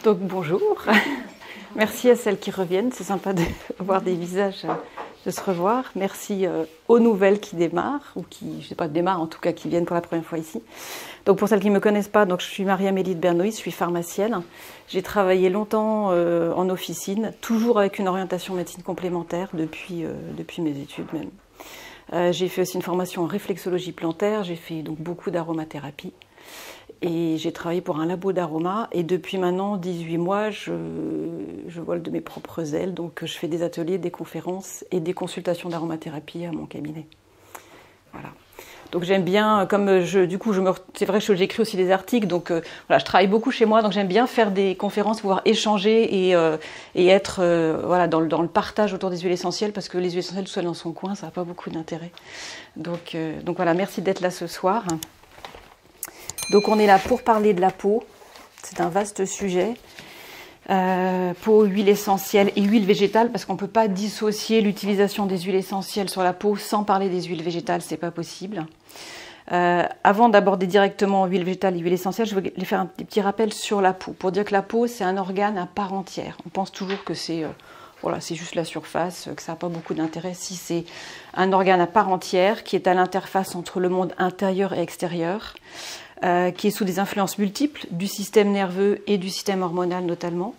Donc bonjour, merci à celles qui reviennent, c'est sympa de voir des visages, de se revoir. Merci aux nouvelles qui démarrent, ou qui, je sais pas, démarrent en tout cas, qui viennent pour la première fois ici. Donc pour celles qui ne me connaissent pas, donc je suis Marie-Amélie de Bernoïs, je suis pharmacienne. J'ai travaillé longtemps en officine, toujours avec une orientation médecine complémentaire depuis mes études même. J'ai fait aussi une formation en réflexologie plantaire, j'ai fait donc beaucoup d'aromathérapie. Et j'ai travaillé pour un labo d'aroma et depuis maintenant 18 mois, je vole de mes propres ailes. Donc je fais des ateliers, des conférences et des consultations d'aromathérapie à mon cabinet. Voilà. Donc j'aime bien, c'est vrai que j'écris aussi des articles, donc voilà, je travaille beaucoup chez moi, donc j'aime bien faire des conférences, pouvoir échanger et être dans le partage autour des huiles essentielles, parce que les huiles essentielles tout seul dans son coin, ça n'a pas beaucoup d'intérêt. Donc voilà, merci d'être là ce soir. Donc on est là pour parler de la peau, c'est un vaste sujet. Peau, huile essentielle et huile végétale, parce qu'on ne peut pas dissocier l'utilisation des huiles essentielles sur la peau sans parler des huiles végétales, c'est pas possible. Avant d'aborder directement huile végétale et huile essentielle, je vais faire un petit rappel sur la peau, pour dire que la peau c'est un organe à part entière. On pense toujours que c'est juste la surface, que ça n'a pas beaucoup d'intérêt. Si c'est un organe à part entière qui est à l'interface entre le monde intérieur et extérieur, qui est sous des influences multiples du système nerveux et du système hormonal notamment.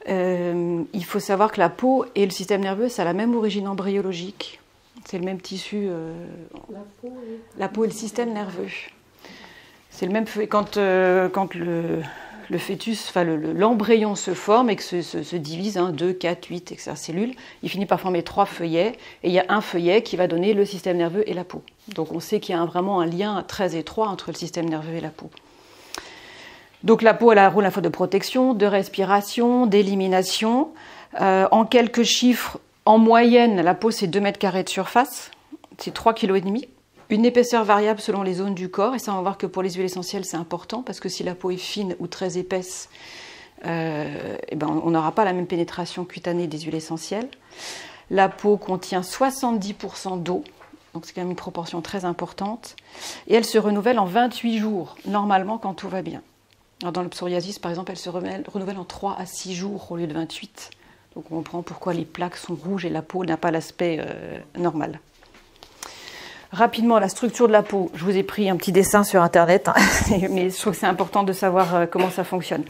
Il faut savoir que la peau et le système nerveux, ça a la même origine embryologique. C'est le même tissu. La peau et le système nerveux. C'est le même. Quand le fœtus, l'embryon se forme et que se divise, 2, 4, 8, etc. cellules, il finit par former 3 feuillets, et il y a un feuillet qui va donner le système nerveux et la peau. Donc on sait qu'il y a vraiment un lien très étroit entre le système nerveux et la peau. Donc la peau, elle a un rôle à la fois de protection, de respiration, d'élimination. En quelques chiffres, en moyenne, la peau c'est 2 mètres carrés de surface, c'est 3,5 kg. Une épaisseur variable selon les zones du corps, et ça on va voir que pour les huiles essentielles c'est important, parce que si la peau est fine ou très épaisse, on n'aura pas la même pénétration cutanée des huiles essentielles. La peau contient 70% d'eau, donc c'est quand même une proportion très importante, et elle se renouvelle en 28 jours, normalement quand tout va bien. Alors dans le psoriasis par exemple, elle se renouvelle en 3 à 6 jours au lieu de 28. Donc on comprend pourquoi les plaques sont rouges et la peau n'a pas l'aspect normal. Rapidement, la structure de la peau. Je vous ai pris un petit dessin sur Internet, mais je trouve que c'est important de savoir comment ça fonctionne.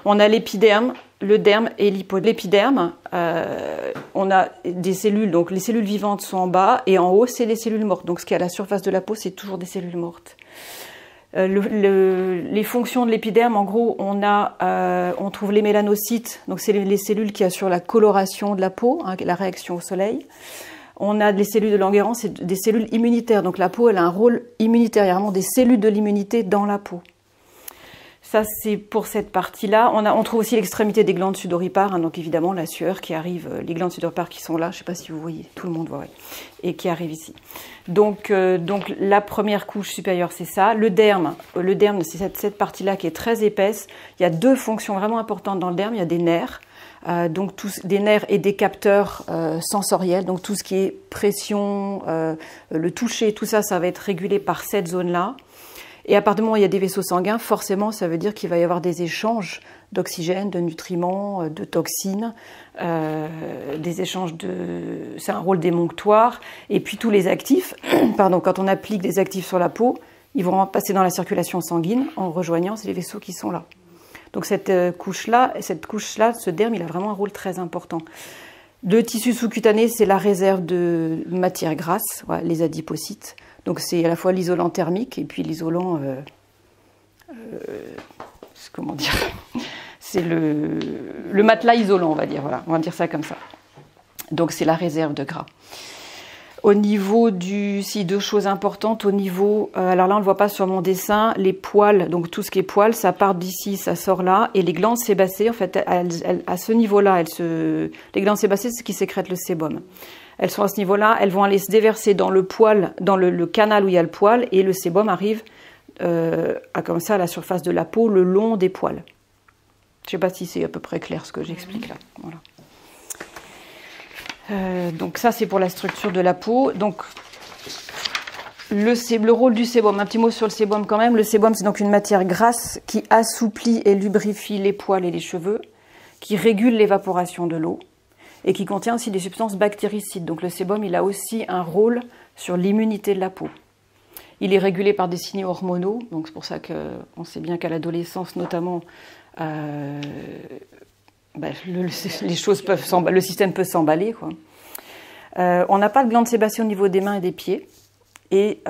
On a l'épiderme, le derme et l'hypoderme. L'épiderme, on a des cellules, donc les cellules vivantes sont en bas, et en haut, c'est les cellules mortes. Donc ce qui est à la surface de la peau, c'est toujours des cellules mortes. Les fonctions de l'épiderme, en gros, on trouve les mélanocytes, donc c'est les cellules qui assurent la coloration de la peau, la réaction au soleil. On a des cellules de Langerhans, c'est des cellules immunitaires. Donc la peau, elle a un rôle immunitaire. Il y a vraiment des cellules de l'immunité dans la peau. Ça, c'est pour cette partie-là. On trouve aussi l'extrémité des glandes sudoripares. Donc évidemment, la sueur qui arrive, les glandes sudoripares qui sont là. Je ne sais pas si vous voyez, tout le monde voit, oui, et qui arrive ici. Donc la première couche supérieure, c'est ça. Le derme, c'est cette partie-là qui est très épaisse. Il y a 2 fonctions vraiment importantes dans le derme. Il y a des nerfs. Donc des nerfs et des capteurs sensoriels, donc tout ce qui est pression, le toucher, tout ça, ça va être régulé par cette zone-là. Et à partir du moment où il y a des vaisseaux sanguins, forcément, ça veut dire qu'il va y avoir des échanges d'oxygène, de nutriments, de toxines, des échanges c'est un rôle démonctoire. Et puis tous les actifs, quand on applique des actifs sur la peau, ils vont passer dans la circulation sanguine en rejoignant les vaisseaux qui sont là. Donc cette couche-là, ce derme, il a vraiment un rôle très important. Le tissu sous-cutané, c'est la réserve de matière grasse, les adipocytes. Donc c'est à la fois l'isolant thermique et puis l'isolant, comment dire, c'est le matelas isolant, on va dire. Voilà, on va dire ça comme ça. Donc c'est la réserve de gras. Au niveau 2 choses importantes, au niveau, alors là on ne le voit pas sur mon dessin, les poils, donc tout ce qui est poils, ça part d'ici, ça sort là, et les glandes sébacées, en fait, à ce niveau-là, les glandes sébacées, c'est ce qui sécrète le sébum. Elles sont à ce niveau-là, elles vont aller se déverser dans le poil, dans le canal où il y a le poil, et le sébum arrive comme ça à la surface de la peau, le long des poils. Je ne sais pas si c'est à peu près clair ce que j'explique là. Voilà. Donc ça c'est pour la structure de la peau. Donc le rôle du sébum, un petit mot sur le sébum quand même. Le sébum, c'est donc une matière grasse qui assouplit et lubrifie les poils et les cheveux, qui régule l'évaporation de l'eau et qui contient aussi des substances bactéricides. Donc le sébum, il a aussi un rôle sur l'immunité de la peau. Il est régulé par des signaux hormonaux, donc c'est pour ça qu'on sait bien qu'à l'adolescence notamment, les choses peuvent le système peut s'emballer, quoi. On n'a pas de glande sébacée au niveau des mains et des pieds. Et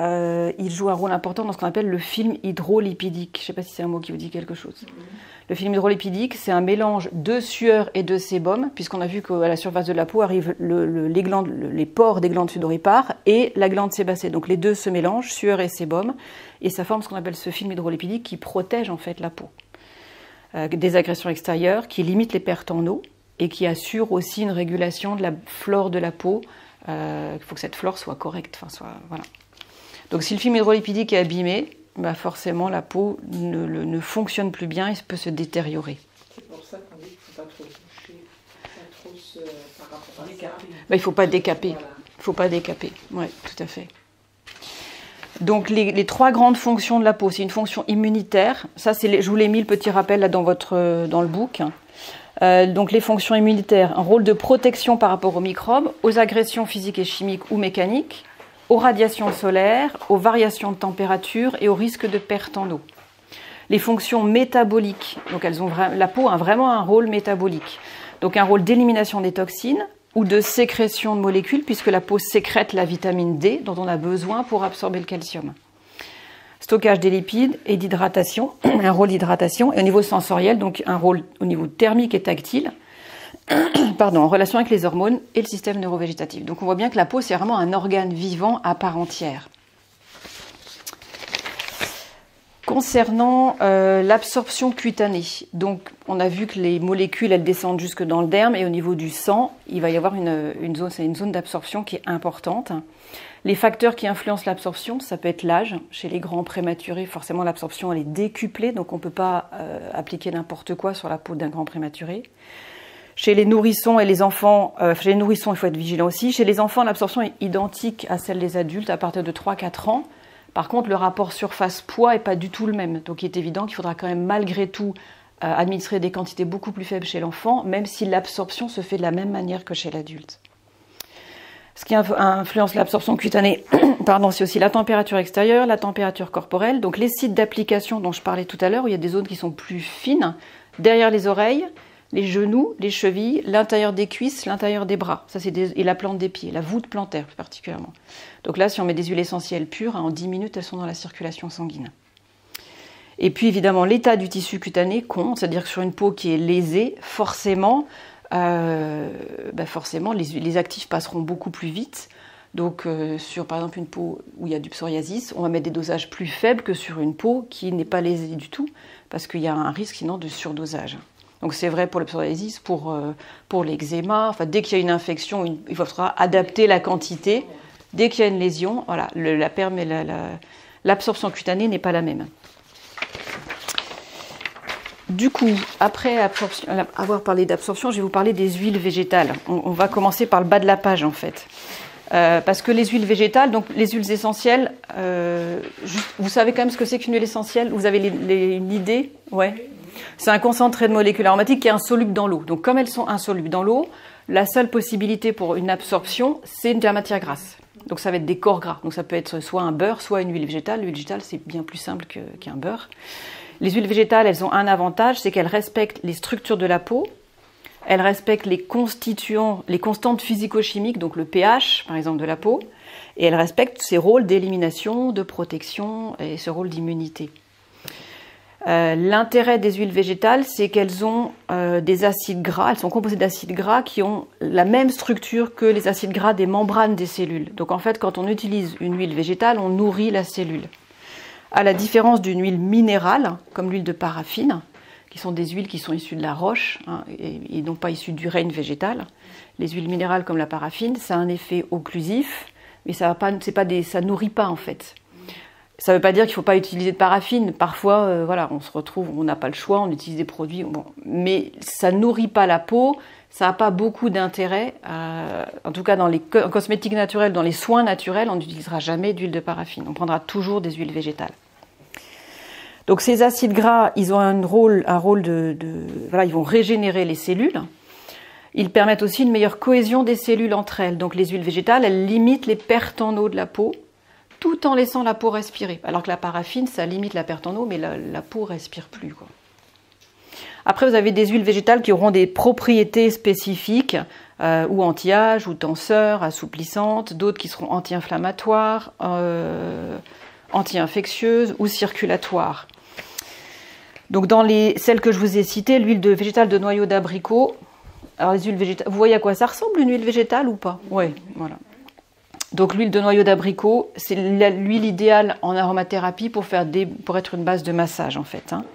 il joue un rôle important dans ce qu'on appelle le film hydrolipidique. Je ne sais pas si c'est un mot qui vous dit quelque chose. Le film hydrolipidique, c'est un mélange de sueur et de sébum, puisqu'on a vu qu'à la surface de la peau arrivent les pores des glandes sudoripares et la glande sébacée. Donc les deux se mélangent, sueur et sébum, et ça forme ce qu'on appelle ce film hydrolipidique qui protège en fait la peau des agressions extérieures, qui limite les pertes en eau et qui assure aussi une régulation de la flore de la peau. Il faut que cette flore soit correcte. Voilà. Donc si le film hydrolipidique est abîmé, forcément la peau ne fonctionne plus bien et peut se détériorer. C'est pour ça qu'on dit qu'il ne faut pas trop toucher, pas trop par rapport à décaper. Il ne faut pas décaper. Voilà. Il ne faut pas décaper, oui, tout à fait. Donc les trois grandes fonctions de la peau, c'est une fonction immunitaire. Ça, je vous l'ai mis le petit rappel là dans le book. Donc les fonctions immunitaires, un rôle de protection par rapport aux microbes, aux agressions physiques et chimiques ou mécaniques, aux radiations solaires, aux variations de température et aux risques de perte en eau. Les fonctions métaboliques, donc la peau a vraiment un rôle métabolique, donc un rôle d'élimination des toxines ou de sécrétion de molécules, puisque la peau sécrète la vitamine D dont on a besoin pour absorber le calcium. Stockage des lipides et d'hydratation, un rôle d'hydratation, et au niveau sensoriel, donc un rôle au niveau thermique et tactile, en relation avec les hormones et le système neurovégétatif. Donc on voit bien que la peau, c'est vraiment un organe vivant à part entière. Concernant l'absorption cutanée, donc on a vu que les molécules, elles descendent jusque dans le derme, et au niveau du sang, il va y avoir une zone d'absorption qui est importante. Les facteurs qui influencent l'absorption, ça peut être l'âge. Chez les grands prématurés, forcément l'absorption elle est décuplée, donc on ne peut pas appliquer n'importe quoi sur la peau d'un grand prématuré. Chez les nourrissons et les enfants, chez les nourrissons, il faut être vigilant aussi. Chez les enfants, l'absorption est identique à celle des adultes à partir de 3-4 ans. Par contre, le rapport surface-poids n'est pas du tout le même. Donc il est évident qu'il faudra quand même malgré tout administrer des quantités beaucoup plus faibles chez l'enfant, même si l'absorption se fait de la même manière que chez l'adulte. Ce qui influence l'absorption cutanée, c'est aussi la température extérieure, la température corporelle. Donc les sites d'application dont je parlais tout à l'heure, où il y a des zones qui sont plus fines, derrière les oreilles, les genoux, les chevilles, l'intérieur des cuisses, l'intérieur des bras. Et la plante des pieds, la voûte plantaire plus particulièrement. Donc là, si on met des huiles essentielles pures, en 10 minutes, elles sont dans la circulation sanguine. Et puis évidemment, l'état du tissu cutané compte, c'est-à-dire que sur une peau qui est lésée, forcément, les actifs passeront beaucoup plus vite. Donc sur par exemple une peau où il y a du psoriasis, on va mettre des dosages plus faibles que sur une peau qui n'est pas lésée du tout, parce qu'il y a un risque sinon de surdosage. Donc c'est vrai pour le psoriasis, pour l'eczéma. Dès qu'il y a une infection, il faudra adapter la quantité. Dès qu'il y a une lésion, voilà, l'absorption cutanée n'est pas la même. Du coup, après avoir parlé d'absorption, je vais vous parler des huiles végétales. On va commencer par le bas de la page en fait. Parce que les huiles végétales, donc les huiles essentielles, vous savez quand même ce que c'est qu'une huile essentielle? Vous avez une idée? Ouais. C'est un concentré de molécules aromatiques qui est insoluble dans l'eau. Donc comme elles sont insolubles dans l'eau, la seule possibilité pour une absorption, c'est de la matière grasse. Donc ça va être des corps gras. Donc ça peut être soit un beurre, soit une huile végétale. L'huile végétale, c'est bien plus simple qu'un beurre. Les huiles végétales, elles ont un avantage, c'est qu'elles respectent les structures de la peau, elles respectent les constituants, les constantes physico-chimiques, donc le pH, par exemple, de la peau, et elles respectent ces rôles d'élimination, de protection et ce rôle d'immunité. L'intérêt des huiles végétales, c'est qu'elles ont des acides gras, elles sont composées d'acides gras qui ont la même structure que les acides gras des membranes des cellules. Donc en fait, quand on utilise une huile végétale, on nourrit la cellule. À la différence d'une huile minérale, comme l'huile de paraffine, qui sont des huiles qui sont issues de la roche et non pas issues du règne végétal. Les huiles minérales comme la paraffine, ça a un effet occlusif, mais ça nourrit pas en fait. Ça ne veut pas dire qu'il ne faut pas utiliser de paraffine. Parfois, voilà, on se retrouve, on n'a pas le choix, on utilise des produits. Bon, mais ça nourrit pas la peau, ça n'a pas beaucoup d'intérêt. En tout cas, dans les cosmétiques naturels, dans les soins naturels, on n'utilisera jamais d'huile de paraffine. On prendra toujours des huiles végétales. Donc ces acides gras, ils ont un rôle voilà, ils vont régénérer les cellules. Ils permettent aussi une meilleure cohésion des cellules entre elles. Donc les huiles végétales, elles limitent les pertes en eau de la peau, tout en laissant la peau respirer. Alors que la paraffine, ça limite la perte en eau, mais la peau ne respire plus, quoi. Après, vous avez des huiles végétales qui auront des propriétés spécifiques, ou anti-âge, ou tenseurs, assouplissantes, d'autres qui seront anti-inflammatoires, anti-infectieuses ou circulatoires. Donc dans celles que je vous ai citées, l'huile végétale de noyau d'abricot, alors les huiles végétales, vous voyez à quoi ça ressemble une huile végétale ou pas? Oui, voilà. Donc l'huile de noyau d'abricot, c'est l'huile idéale en aromathérapie pour être une base de massage en fait. Hein.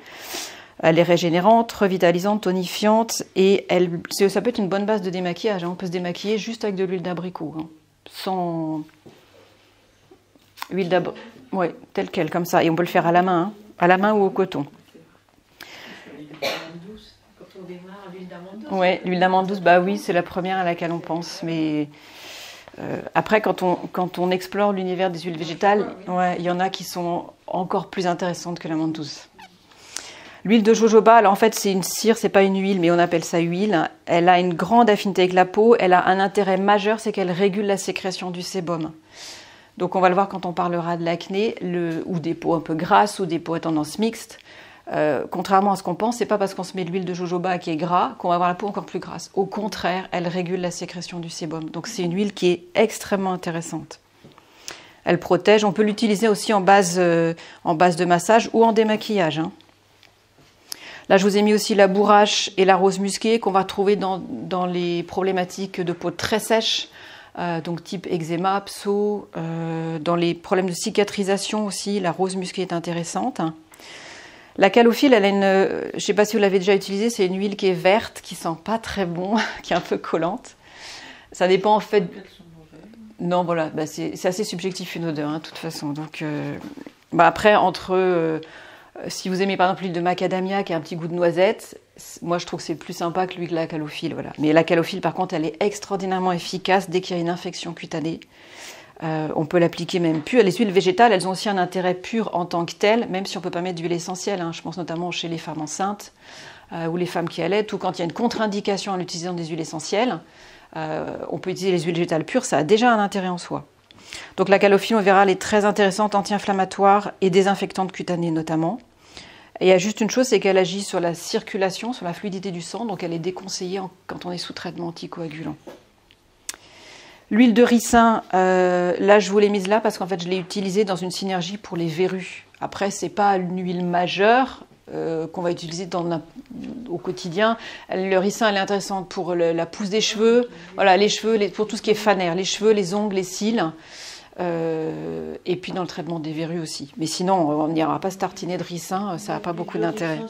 Elle est régénérante, revitalisante, tonifiante et ça peut être une bonne base de démaquillage. Hein. On peut se démaquiller juste avec de l'huile d'abricot, hein. Sans huile d'abricot, ouais, telle quelle comme ça. Et on peut le faire à la main, hein. À la main ou au coton. Quand on démarre, l'huile d'amande douce. Oui, l'huile d'amande douce, bah oui, c'est la première à laquelle on pense, mais après, quand on explore l'univers des huiles végétales, ouais, il y en a qui sont encore plus intéressantes que l'amande douce. L'huile de jojoba, alors en fait, c'est une cire, c'est pas une huile, mais on appelle ça huile. Elle a une grande affinité avec la peau. Elle a un intérêt majeur, c'est qu'elle régule la sécrétion du sébum. Donc, on va le voir quand on parlera de l'acné, ou des peaux un peu grasses, ou des peaux à tendance mixte. Contrairement à ce qu'on pense, c'est pas parce qu'on se met de l'huile de jojoba qui est gras qu'on va avoir la peau encore plus grasse. Au contraire, elle régule la sécrétion du sébum. Donc c'est une huile qui est extrêmement intéressante. Elle protège. On peut l'utiliser aussi en base de massage ou en démaquillage. Hein. Là, je vous ai mis aussi la bourrache et la rose musquée qu'on va trouver dans les problématiques de peau très sèche, donc type eczéma, pso. Dans les problèmes de cicatrisation aussi, la rose musquée est intéressante. La calophylle, elle a je ne sais pas si vous l'avez déjà utilisée, c'est une huile qui est verte, qui sent pas très bon, qui est un peu collante. Ça dépend en fait. Non, voilà, bah c'est assez subjectif une odeur, hein, de toute façon. Donc, après, si vous aimez par exemple l'huile de macadamia qui a un petit goût de noisette, moi je trouve que c'est plus sympa que l'huile de la calophylle, voilà. Mais la calophylle, par contre, elle est extraordinairement efficace dès qu'il y a une infection cutanée. On peut l'appliquer même pure. Les huiles végétales, elles ont aussi un intérêt pur en tant que tel, même si on ne peut pas mettre d'huile essentielle. Hein. Je pense notamment chez les femmes enceintes ou les femmes qui allaitent, ou quand il y a une contre-indication en utilisant des huiles essentielles, on peut utiliser les huiles végétales pures, ça a déjà un intérêt en soi. Donc la calophylle, on verra, elle est très intéressante, anti-inflammatoire et désinfectante cutanée notamment. Et il y a juste une chose, c'est qu'elle agit sur la circulation, sur la fluidité du sang, donc elle est déconseillée quand on est sous traitement anticoagulant. L'huile de ricin, là je vous l'ai mise là parce qu'en fait je l'ai utilisée dans une synergie pour les verrues. Après c'est pas une huile majeure qu'on va utiliser au quotidien. Le ricin elle est intéressante pour la pousse des cheveux, voilà, les cheveux, pour tout ce qui est fanaire, les cheveux, les ongles, les cils, et puis dans le traitement des verrues aussi. Mais sinon on n'ira pas se tartiner de ricin, ça n'a pas beaucoup d'intérêt.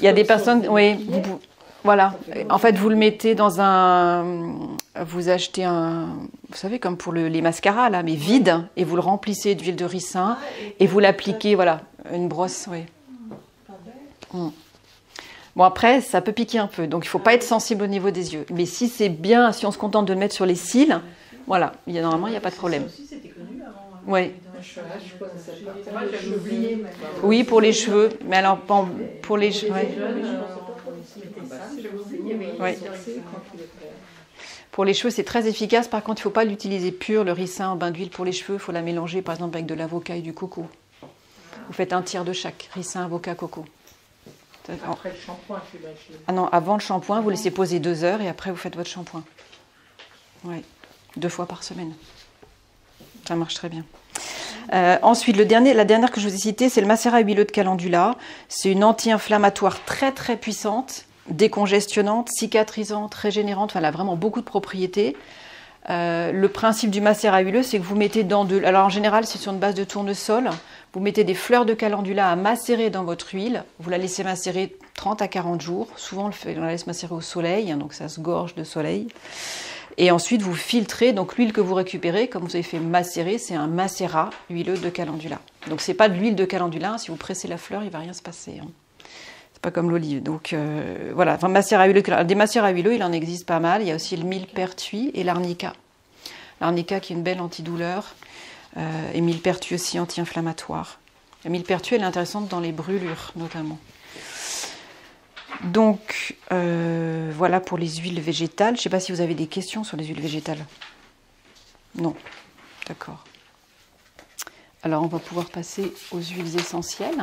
Il y a des personnes, oui. Voilà, en fait vous le mettez dans vous achetez vous savez comme pour les mascaras là, mais vide, et vous le remplissez d'huile de ricin et vous l'appliquez, voilà, une brosse, oui. Bon après, ça peut piquer un peu, donc il ne faut pas être sensible au niveau des yeux. Mais si c'est bien, si on se contente de le mettre sur les cils, voilà, normalement il n'y a pas de problème. Oui. Oui, pour les cheveux, mais alors pour les cheveux. Oui. Pour les cheveux, c'est très efficace. Par contre, il ne faut pas l'utiliser pur, le ricin en bain d'huile pour les cheveux. Il faut la mélanger, par exemple, avec de l'avocat et du coco. Vous faites un tiers de chaque, ricin, avocat, coco. Après le shampoing, tu vas chez... Ah non, avant le shampoing, vous laissez poser 2 heures et après, vous faites votre shampoing. Oui, 2 fois par semaine. Ça marche très bien. Ensuite, la dernière que je vous ai citée, c'est le macérat huileux de calendula. C'est une anti-inflammatoire très très puissante, décongestionnante, cicatrisante, régénérante. Enfin, elle a vraiment beaucoup de propriétés. Le principe du macérat huileux, c'est que vous mettez alors en général, c'est sur une base de tournesol. Vous mettez des fleurs de calendula à macérer dans votre huile. Vous la laissez macérer 30 à 30 jours. Souvent, on la laisse macérer au soleil, hein, donc ça se gorge de soleil. Et ensuite, vous filtrez. Donc, l'huile que vous récupérez, comme vous avez fait macérer, c'est un macérat huileux de calendula. Donc, c'est pas de l'huile de calendula. Si vous pressez la fleur, il va rien se passer. Hein. C'est pas comme l'olive. Donc, voilà. Enfin, macérat huileux, des macérats huileux, il en existe pas mal. Il y a aussi le millepertuis et l'arnica. L'arnica qui est une belle antidouleur. Et millepertuis aussi anti-inflammatoire. La millepertuis, elle est intéressante dans les brûlures, notamment. Donc, voilà pour les huiles végétales. Je ne sais pas si vous avez des questions sur les huiles végétales. Non. D'accord. Alors, on va pouvoir passer aux huiles essentielles.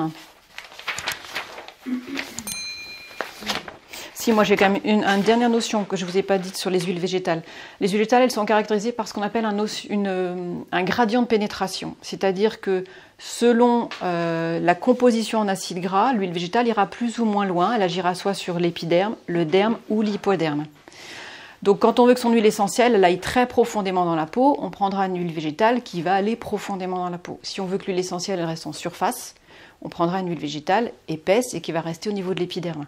Si, moi j'ai quand même une dernière notion que je ne vous ai pas dite sur les huiles végétales. Les huiles végétales, elles sont caractérisées par ce qu'on appelle un gradient de pénétration. C'est-à-dire que selon la composition en acides gras, l'huile végétale ira plus ou moins loin. Elle agira soit sur l'épiderme, le derme ou l'hypoderme. Donc quand on veut que son huile essentielle elle aille très profondément dans la peau, on prendra une huile végétale qui va aller profondément dans la peau. Si on veut que l'huile essentielle elle reste en surface, on prendra une huile végétale épaisse et qui va rester au niveau de l'épiderme.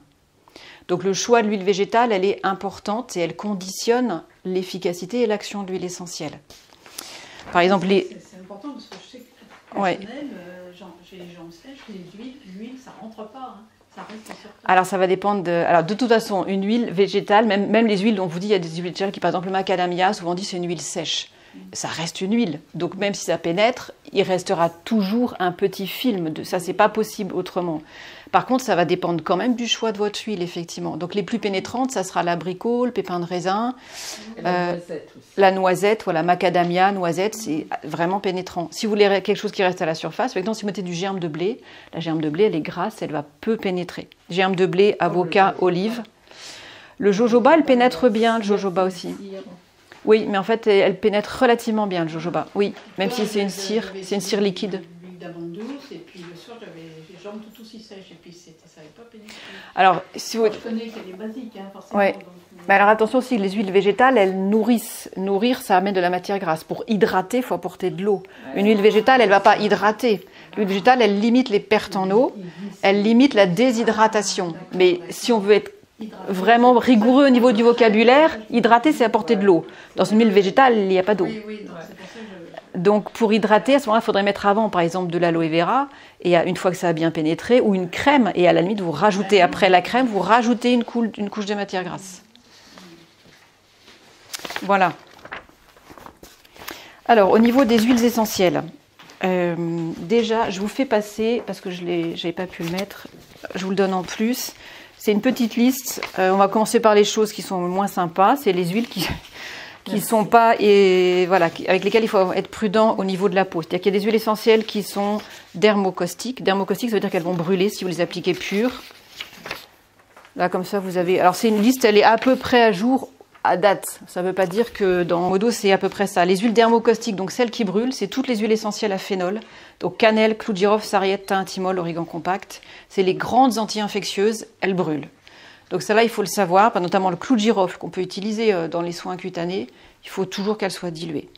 Donc le choix de l'huile végétale, elle est importante et elle conditionne l'efficacité et l'action de l'huile essentielle. Par exemple, c'est important parce que je sais que personnel, j'ai les jambes sèches, l'huile, ça rentre pas, hein, ça reste en surface. Alors ça va dépendre de... Alors de toute façon, une huile végétale, même les huiles dont on vous dit, il y a des huiles végétales qui, par exemple le macadamia, souvent on dit c'est une huile sèche. Ça reste une huile. Donc même si ça pénètre, il restera toujours un petit film. Ça, c'est pas possible autrement. Par contre, ça va dépendre quand même du choix de votre huile, effectivement. Donc les plus pénétrantes, ça sera l'abricot, le pépin de raisin, la noisette, voilà, macadamia, noisette, c'est vraiment pénétrant. Si vous voulez quelque chose qui reste à la surface, par exemple, si vous mettez du germe de blé, la germe de blé, elle est grasse, elle va peu pénétrer. Germe de blé, avocat, olive. Le jojoba, elle pénètre bien, le jojoba aussi. Oui, mais en fait, elle pénètre relativement bien, le jojoba. Oui, même si c'est une cire liquide. L'huile d'amande douce, et puis le soir, j'avais les jambes tout aussi sèches, et puis ça n'avait pas pénétré. Alors, si vous... Je connais qu'elle est basique, hein, forcément. Ouais. Donc, mais alors attention aussi, les huiles végétales, elles nourrissent. Nourrir, ça amène de la matière grasse. Pour hydrater, il faut apporter de l'eau. Une huile végétale, elle ne va pas hydrater. L'huile végétale, elle limite les pertes en eau, elle limite la déshydratation. Mais si on veut être vraiment rigoureux au niveau du vocabulaire, hydrater, c'est apporter de l'eau. Dans une huile végétale, il n'y a pas d'eau. oui, c'est pour ça que Donc, pour hydrater, à ce moment-là, il faudrait mettre avant, par exemple, de l'aloe vera, et une fois que ça a bien pénétré, ou une crème, et à la limite, vous rajoutez, après la crème, vous rajoutez une couche de matière grasse. Voilà. Alors, au niveau des huiles essentielles, déjà, je vous fais passer, parce que je n'avais pas pu le mettre, je vous le donne en plus. C'est une petite liste. On va commencer par les choses qui sont moins sympas. C'est les huiles qui sont pas et voilà, avec lesquelles il faut être prudent au niveau de la peau. C'est-à-dire qu'il y a des huiles essentielles qui sont dermocaustiques. Dermocaustiques, ça veut dire qu'elles vont brûler si vous les appliquez pures. Là, comme ça, vous avez... Alors, c'est une liste, elle est à peu près à jour à date. Ça ne veut pas dire que dans Modo, c'est à peu près ça. Les huiles dermocaustiques, donc celles qui brûlent, c'est toutes les huiles essentielles à phénol. Donc cannelle, clou de girofle, sarriette, thym, thymol, origan compact. C'est les grandes anti-infectieuses, elles brûlent. Donc celle-là, il faut le savoir, notamment le clou de girofle qu'on peut utiliser dans les soins cutanés. Il faut toujours qu'elle soit diluée.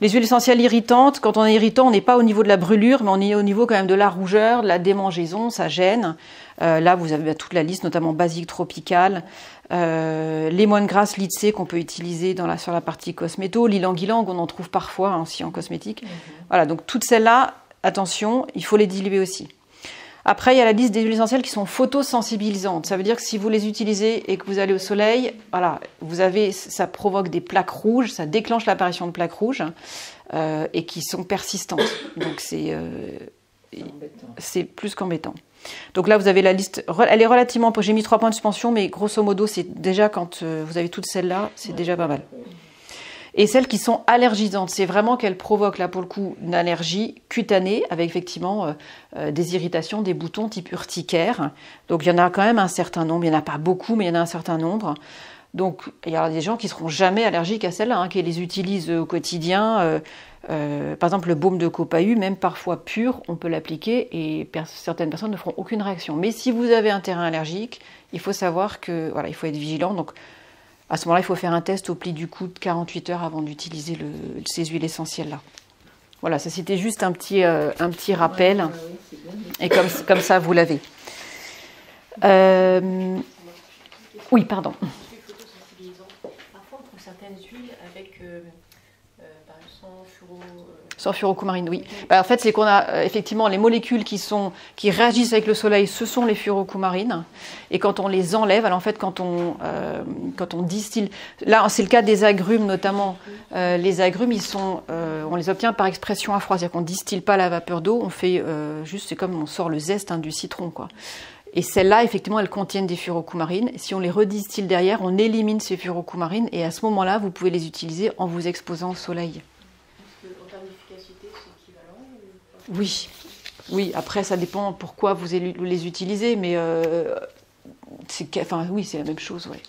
Les huiles essentielles irritantes, quand on est irritant, on n'est pas au niveau de la brûlure, mais on est au niveau quand même de la rougeur, de la démangeaison, ça gêne. Là, vous avez toute la liste, notamment basique tropicale, les moines grasses litsées qu'on peut utiliser sur la partie cosméto, l'ilang-ilang, on en trouve parfois aussi en cosmétique. Voilà, donc toutes celles-là, attention, il faut les diluer aussi. Après, il y a la liste des huiles essentielles qui sont photosensibilisantes. Ça veut dire que si vous les utilisez et que vous allez au soleil, voilà, ça provoque des plaques rouges, ça déclenche l'apparition de plaques rouges et qui sont persistantes. Donc c'est plus qu'embêtant. Donc là, vous avez la liste, elle est relativement... J'ai mis 3 points de suspension, mais grosso modo, c'est déjà quand vous avez toutes celles-là, c'est déjà pas mal. Et celles qui sont allergisantes, c'est vraiment qu'elles provoquent, là pour le coup, une allergie cutanée, avec effectivement des irritations, des boutons type urticaire. Donc il y en a quand même un certain nombre, il n'y en a pas beaucoup, mais il y en a un certain nombre. Donc il y a des gens qui ne seront jamais allergiques à celles-là, qui les utilisent au quotidien. Par exemple, le baume de copahu, même parfois pur, on peut l'appliquer et certaines personnes ne feront aucune réaction. Mais si vous avez un terrain allergique, il faut savoir que voilà, il faut être vigilant. Donc à ce moment-là, il faut faire un test au pli du coude 48 heures avant d'utiliser ces huiles essentielles-là. Voilà, ça c'était juste un petit rappel. Et comme ça, vous l'avez. Oui, pardon. Parfois, on trouve certaines huiles avec sans furocoumarine, oui. Bah, en fait, c'est qu'on a effectivement les molécules qui réagissent avec le soleil, ce sont les furocoumarines. Et quand on les enlève, alors en fait, quand on distille, là, c'est le cas des agrumes notamment. Les agrumes, on les obtient par expression à froid, c'est-à-dire qu'on ne distille pas la vapeur d'eau, on fait juste, c'est comme on sort le zeste du citron, quoi. Et celles-là, effectivement, elles contiennent des furocoumarines. Si on les redistille derrière, on élimine ces furocoumarines et à ce moment-là, vous pouvez les utiliser en vous exposant au soleil. Est-ce qu'en termes d'efficacité, c'est équivalent ou... Oui. Oui, après, ça dépend pourquoi vous les utilisez, mais oui, c'est la même chose, ouais.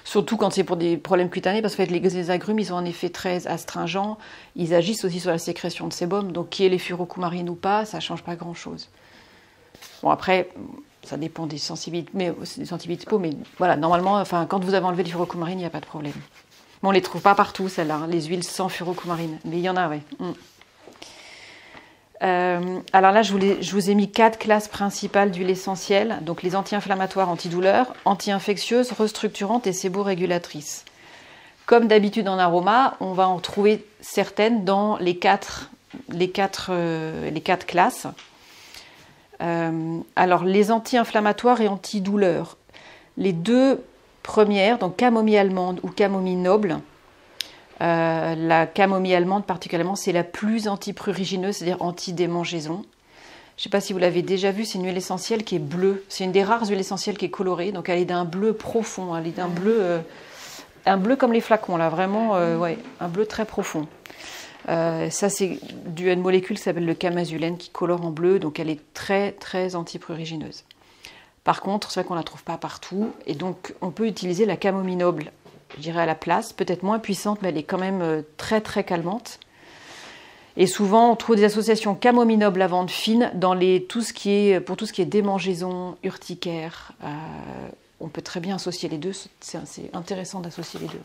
Surtout quand c'est pour des problèmes cutanés, parce que en fait, les agrumes, ils ont un effet très astringent. Ils agissent aussi sur la sécrétion de sébum, donc qu'il y ait les furocoumarines ou pas, ça ne change pas grand-chose. Bon, après, ça dépend des sensibilités, mais voilà, normalement, quand vous avez enlevé les furocoumarines, il n'y a pas de problème. Mais on ne les trouve pas partout, celles-là, hein, les huiles sans furocoumarine. Mais il y en a, oui. Alors là, je vous ai mis 4 classes principales d'huiles essentielles. Donc les anti-inflammatoires, antidouleurs, anti-infectieuses, restructurantes et séborégulatrices. Comme d'habitude en aroma, on va en trouver certaines dans les quatre classes. Alors, les anti-inflammatoires et antidouleurs. Les 2 premières, donc camomille allemande ou camomille noble. La camomille allemande, particulièrement, c'est la plus antiprurigineuse, c'est-à-dire anti-démangeaison. Je ne sais pas si vous l'avez déjà vu, c'est une huile essentielle qui est bleue. C'est une des rares huiles essentielles qui est colorée, donc elle est d'un bleu profond, elle est d'un bleu, un bleu comme les flacons, là, vraiment, ouais, un bleu très profond. Ça, c'est une molécule qui s'appelle le camazulène qui colore en bleu, donc elle est très très antiprurigineuse. Par contre, c'est vrai qu'on ne la trouve pas partout, et donc on peut utiliser la camomille noble, je dirais à la place, peut-être moins puissante, mais elle est quand même très très calmante. Et souvent, on trouve des associations camomille noble lavande fine dans pour tout ce qui est démangeaison, urticaire. On peut très bien associer les deux, c'est intéressant d'associer les deux.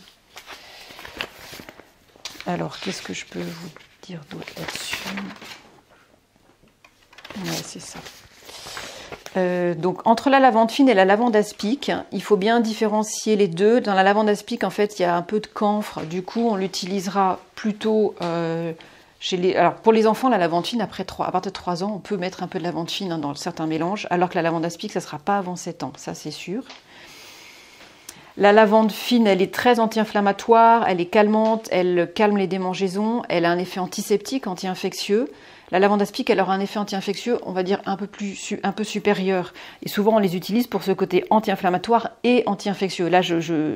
Alors, qu'est-ce que je peux vous dire d'autre là-dessus? Ouais, c'est ça. Donc, entre la lavande fine et la lavande aspic, il faut bien différencier les deux. Dans la lavande aspic, en fait, il y a un peu de camphre. Du coup, on l'utilisera plutôt Alors, pour les enfants, la lavande fine, à partir de 3 ans, on peut mettre un peu de lavande fine dans certains mélanges, alors que la lavande aspic, ça ne sera pas avant 7 ans, ça c'est sûr. La lavande fine, elle est très anti-inflammatoire, elle est calmante, elle calme les démangeaisons, elle a un effet antiseptique, anti-infectieux. La lavande aspic, elle aura un effet anti-infectieux, on va dire un peu supérieur. Et souvent, on les utilise pour ce côté anti-inflammatoire et anti-infectieux. Là, je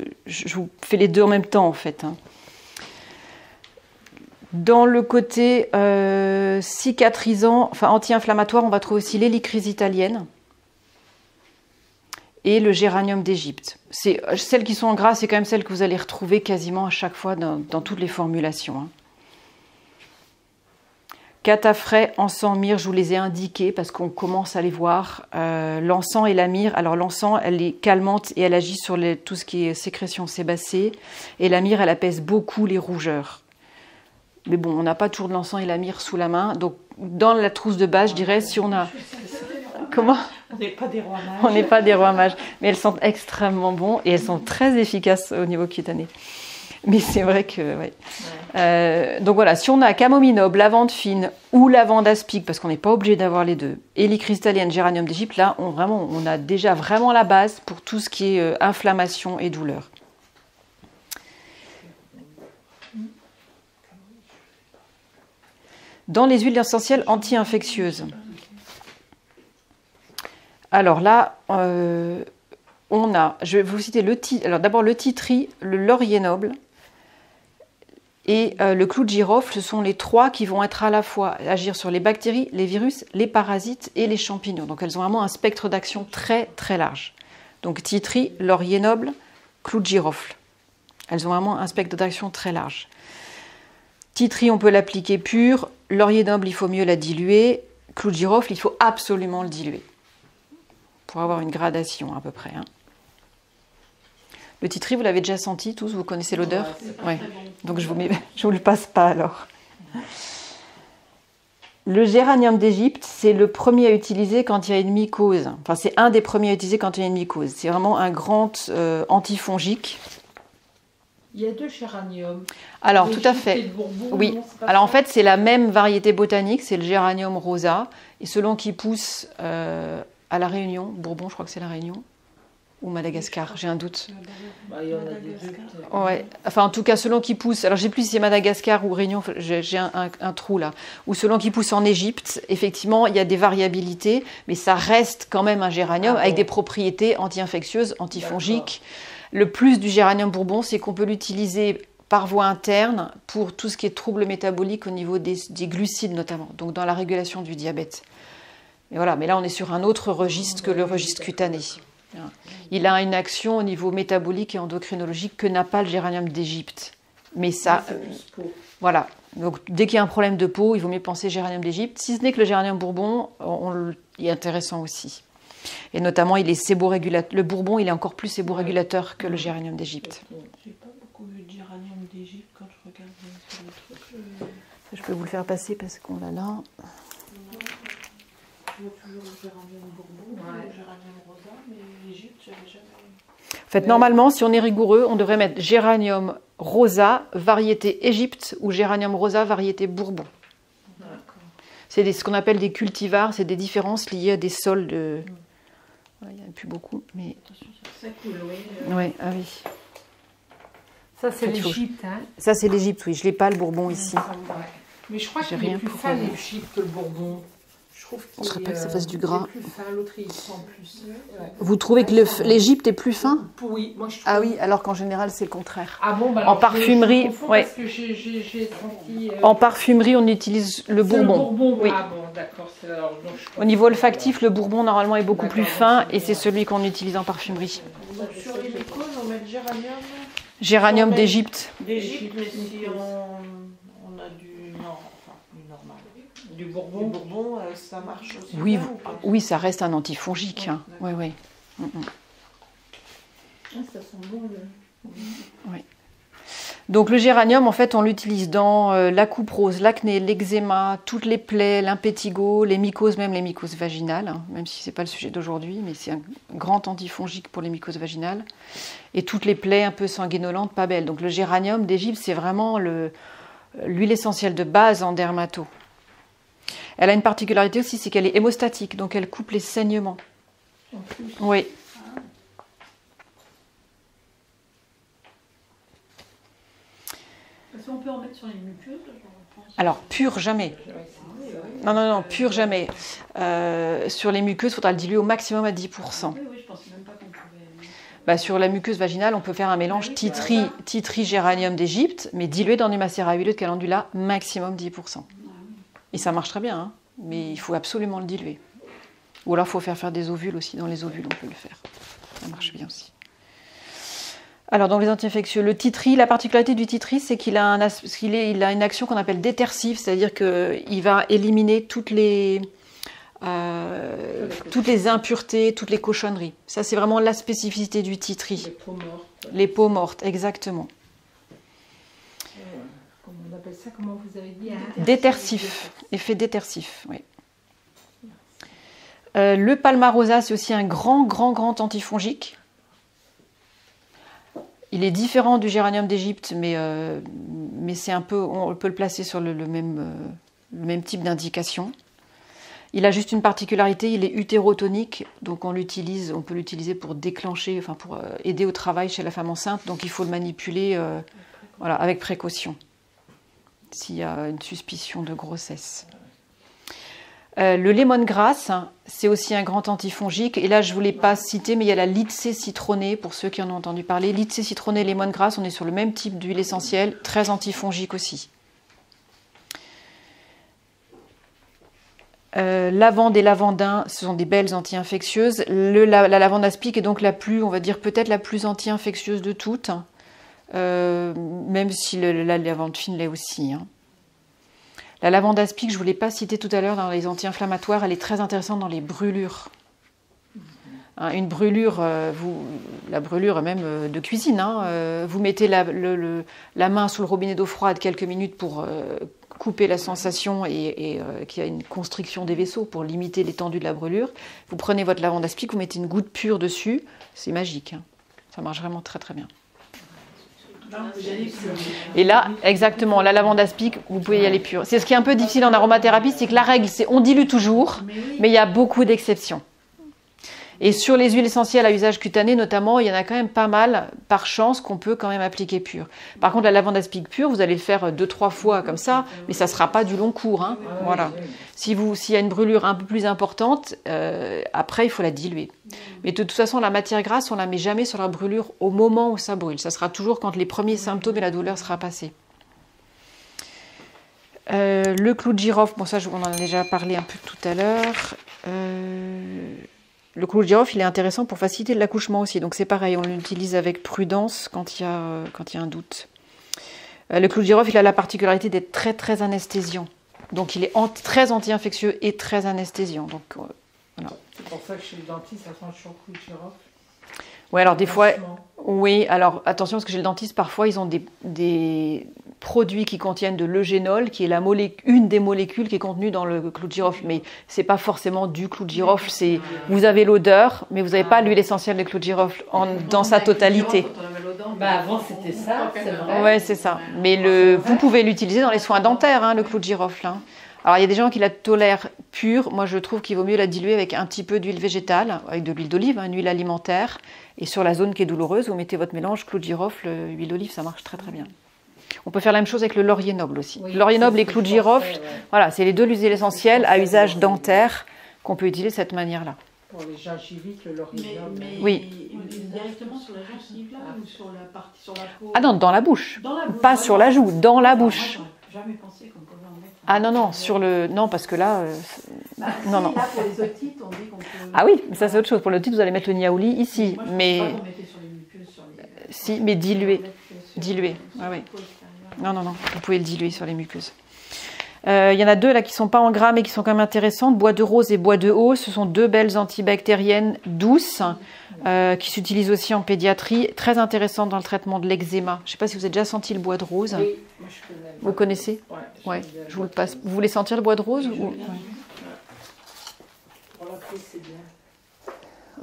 vous fais les deux en même temps, en fait. Dans le côté cicatrisant, enfin anti-inflammatoire, on va trouver aussi l'hélicryse italienne et le géranium d'Égypte. Celles qui sont en gras, c'est quand même celles que vous allez retrouver quasiment à chaque fois dans toutes les formulations. Cataphrée, encens, myrrhe, je vous les ai indiquées parce qu'on commence à les voir. L'encens et la myrrhe, alors l'encens, elle est calmante et elle agit sur tout ce qui est sécrétion sébacée. Et la myrrhe, elle apaise beaucoup les rougeurs. Mais bon, on n'a pas toujours de l'encens et la myrrhe sous la main. Donc, dans la trousse de base, je dirais, si on a... Comment ? On n'est pas des rois mages. On n'est pas des rois mages. Mais elles sont extrêmement bonnes et elles sont très efficaces au niveau cutané. Mais c'est vrai que... Ouais. Donc voilà, si on a camomille noble, lavande fine ou lavande aspic, parce qu'on n'est pas obligé d'avoir les deux, hélicryse italienne, géranium d'Égypte, là, on a déjà vraiment la base pour tout ce qui est inflammation et douleur. Dans les huiles essentielles anti-infectieuses. Alors là, on a, je vais vous citer alors d'abord le titri, le laurier noble et le clou de girofle. Ce sont les 3 qui vont être à la fois agir sur les bactéries, les virus, les parasites et les champignons. Donc elles ont vraiment un spectre d'action très très large. Donc titri, laurier noble, clou de girofle. Elles ont vraiment un spectre d'action très large. Titri, on peut l'appliquer pur. Laurier noble, il faut mieux la diluer. Clou de girofle, il faut absolument le diluer pour avoir une gradation à peu près. Le titri, vous l'avez déjà senti tous? Vous connaissez l'odeur? Ouais. Donc je vous le passe pas alors. Le géranium d'Égypte, c'est le premier à utiliser quand il y a une mycose. Enfin, c'est un des premiers à utiliser quand il y a une mycose. C'est vraiment un grand antifongique. Il y a 2 géraniums. Alors, tout à fait. Bourbon, oui. Non, alors, en fait, c'est la même variété botanique, c'est le géranium rosa. Et selon qui pousse à La Réunion, Bourbon, je crois que c'est La Réunion, ou Madagascar, j'ai un doute. Il y en a des deux. Ouais. Enfin, en tout cas, selon qui pousse. Alors, je ne sais plus si c'est Madagascar ou Réunion, j'ai un trou là. Ou selon qui pousse en Égypte, effectivement, il y a des variabilités, mais ça reste quand même un géranium avec des propriétés anti-infectieuses, antifongiques. Le plus du géranium Bourbon, c'est qu'on peut l'utiliser par voie interne pour tout ce qui est troubles métaboliques au niveau des glucides notamment, donc dans la régulation du diabète. Et voilà, mais là, on est sur un autre registre que le registre cutané. Il a une action au niveau métabolique et endocrinologique que n'a pas le géranium d'Égypte. Mais ça, voilà. Donc, dès qu'il y a un problème de peau, il vaut mieux penser géranium d'Égypte, si ce n'est que le géranium Bourbon est intéressant aussi. Et notamment, il est séborégulateur. Le Bourbon, il est encore plus séborégulateur que le géranium d'Égypte. J'ai pas beaucoup vu de géranium d'Égypte quand je regarde sur le truc. Je peux vous le faire passer parce qu'on l'a là. Je vois toujours le géranium Bourbon, le géranium rosa, mais l'Égypte, j'avais jamais. En fait, normalement, si on est rigoureux, on devrait mettre géranium rosa, variété Égypte, ou géranium rosa, variété Bourbon. C'est ce qu'on appelle des cultivars, c'est des différences liées à des sols de... Il n'y en a plus beaucoup, mais... Ça coule, oui. Oui, ah oui. Ça, c'est l'Égypte, hein. Ça, c'est l'Égypte, oui. Je n'ai pas le Bourbon ici. Mais je crois qu'il est plus fin l'Égypte que le Bourbon. Je trouve on ne serait pas que ça fasse du gras. Il est plus fin, l'autre il sent plus. Ouais. Vous trouvez que l'Égypte est plus fin? Oui, moi je trouve. Ah oui, alors qu'en général c'est le contraire. Ah bon, bah en parfumerie, ouais. Parce que j'ai senti. En parfumerie, on utilise le Bourbon. Le Bourbon, oui. Ah bon, d'accord. Au niveau olfactif, le Bourbon normalement est beaucoup plus fin et c'est celui qu'on utilise en parfumerie. Donc, sur les mycoses, on met le géranium. Géranium d'Égypte. D'Égypte, mais si on a du normal. Du Bourbon, ça marche aussi. Oui, oui, ça reste un antifongique. Hein. Oui, oui. Ça sent bon. Oui. Donc le géranium, en fait, on l'utilise dans la couperose, l'acné, l'eczéma, toutes les plaies, l'impétigo, les mycoses, même les mycoses vaginales, hein, même si ce n'est pas le sujet d'aujourd'hui, mais c'est un grand antifongique pour les mycoses vaginales. Et toutes les plaies un peu sanguinolentes, pas belles. Donc le géranium d'Égypte, c'est vraiment l'huile essentielle de base en dermato. Elle a une particularité aussi, c'est qu'elle est hémostatique, donc elle coupe les saignements. En plus. Oui. Est-ce qu'on peut en mettre sur les muqueuses? Alors, pur, jamais. Non, pur, jamais. Sur les muqueuses, il faudra le diluer au maximum à 10%. Oui, je pensais même pas qu'on pouvait... Sur la muqueuse vaginale, on peut faire un mélange titri géranium d'Égypte, mais dilué dans du macérat huileux de calendula, maximum 10%. Et ça marche très bien, hein, mais il faut absolument le diluer. Ou alors il faut faire des ovules aussi. Dans les ovules, on peut le faire. Ça marche bien aussi. Alors, dans les anti-infectieux, le titri, la particularité du titri, c'est qu'il a une action qu'on appelle détersive, c'est-à-dire qu'il va éliminer toutes les impuretés, toutes les cochonneries. Ça, c'est vraiment la spécificité du titri. Les peaux mortes. Les peaux mortes, exactement. On appelle ça, comment vous avez dit, détersif, effet détersif, oui. Le palmarosa, c'est aussi un grand antifongique. Il est différent du géranium d'Égypte, mais c'est un peu, on peut le placer sur le même type d'indication. Il a juste une particularité, il est utérotonique, donc on peut l'utiliser pour déclencher, enfin pour aider au travail chez la femme enceinte, donc il faut le manipuler avec précaution s'il y a une suspicion de grossesse. Le lemongrass, c'est aussi un grand antifongique. Et là, je ne vous l'ai pas cité, mais il y a la Lycée citronnée, pour ceux qui en ont entendu parler. Lycée citronnée, lemongrass, on est sur le même type d'huile essentielle, très antifongique aussi. Lavande et lavandin, ce sont des belles anti-infectieuses. La lavande aspic est donc on va dire peut-être la plus anti-infectieuse de toutes, même si la lavande fine l'est aussi. Hein. La lavande aspic, je ne vous l'ai pas citée tout à l'heure dans les anti-inflammatoires, elle est très intéressante dans les brûlures. Une brûlure, la brûlure même de cuisine, vous mettez la main sous le robinet d'eau froide quelques minutes pour couper la sensation et qu'il y a une constriction des vaisseaux pour limiter l'étendue de la brûlure. Vous prenez votre lavande aspic, vous mettez une goutte pure dessus, c'est magique. Hein. Ça marche vraiment très très bien. Et là, exactement, la lavande aspic, vous pouvez y aller pure. C'est ce qui est un peu difficile en aromathérapie, c'est que la règle, c'est on dilue toujours, mais il y a beaucoup d'exceptions. Et sur les huiles essentielles à usage cutané notamment, il y en a quand même pas mal, par chance, qu'on peut quand même appliquer pure. Par contre, la lavande aspic pure, vous allez le faire 2-3 fois comme ça, mais ça ne sera pas du long cours. Hein. Voilà. S'il y a une brûlure un peu plus importante, après, il faut la diluer. Mais de toute façon, la matière grasse, on ne la met jamais sur la brûlure au moment où ça brûle. Ça sera toujours quand les premiers symptômes et la douleur sera passée. Le clou de girofle, bon ça, on en a déjà parlé un peu tout à l'heure. Le clou de girofle, il est intéressant pour faciliter l'accouchement aussi. Donc c'est pareil, on l'utilise avec prudence quand il y a un doute. Le clou de girofle, il a la particularité d'être très très anesthésiant. Donc il est très anti-infectieux et très anesthésiant. Donc, voilà. C'est pour ça que chez le dentiste, ça sent toujours le clou de girofle. Oui, alors des fois, oui, alors attention parce que chez le dentiste, parfois ils ont des produits qui contiennent de l'eugénol, qui est une des molécules qui est contenue dans le clou de girofle, mais c'est pas forcément du clou de girofle. Vous avez l'odeur, mais vous n'avez pas l'huile essentielle de clou de girofle dans sa totalité. Avant c'était ça, c'est vrai. Ouais, c'est ça. Mais vous pouvez l'utiliser dans les soins dentaires, hein, le clou de girofle. Hein. Alors, il y a des gens qui la tolèrent pure. Moi, je trouve qu'il vaut mieux la diluer avec un petit peu d'huile végétale, avec de l'huile d'olive, une huile alimentaire. Et sur la zone qui est douloureuse, vous mettez votre mélange clou de girofle, huile d'olive, ça marche très très bien. On peut faire la même chose avec le laurier noble aussi. Oui, laurier noble et clou de girofle, voilà, c'est les deux huiles essentielles à usage dentaire qu'on peut utiliser de cette manière-là. Pour les gingivites, le laurier noble. Oui. Directement sur la gencive là ou sur la partie sur la peau? Ah non, dans la bouche. Pas sur la joue, dans la bouche. Jamais pensé qu'on pouvait en mettre. Ah non, non, parce que là... non. Là, pour les otites, on dit qu'on peut... Ah oui, mais ça c'est autre chose. Pour l'otite, vous allez mettre le niaouli ici. Moi, mais... pas qu'on mettait sur les muqueuses, sur les... Si, mais dilué. Dilué, ah oui. Non, vous pouvez le diluer sur les muqueuses. Il y en a deux là qui ne sont pas en gras, mais qui sont quand même intéressantes. Bois de rose et bois de haut, ce sont deux belles antibactériennes douces qui s'utilisent aussi en pédiatrie. Très intéressantes dans le traitement de l'eczéma. Je ne sais pas si vous avez déjà senti le bois de rose. Oui, moi je connais. Vous connaissez? Ouais, je vous le passe. Vous voulez sentir le bois de rose ou... Ouais. Pour la peau, c'est bien.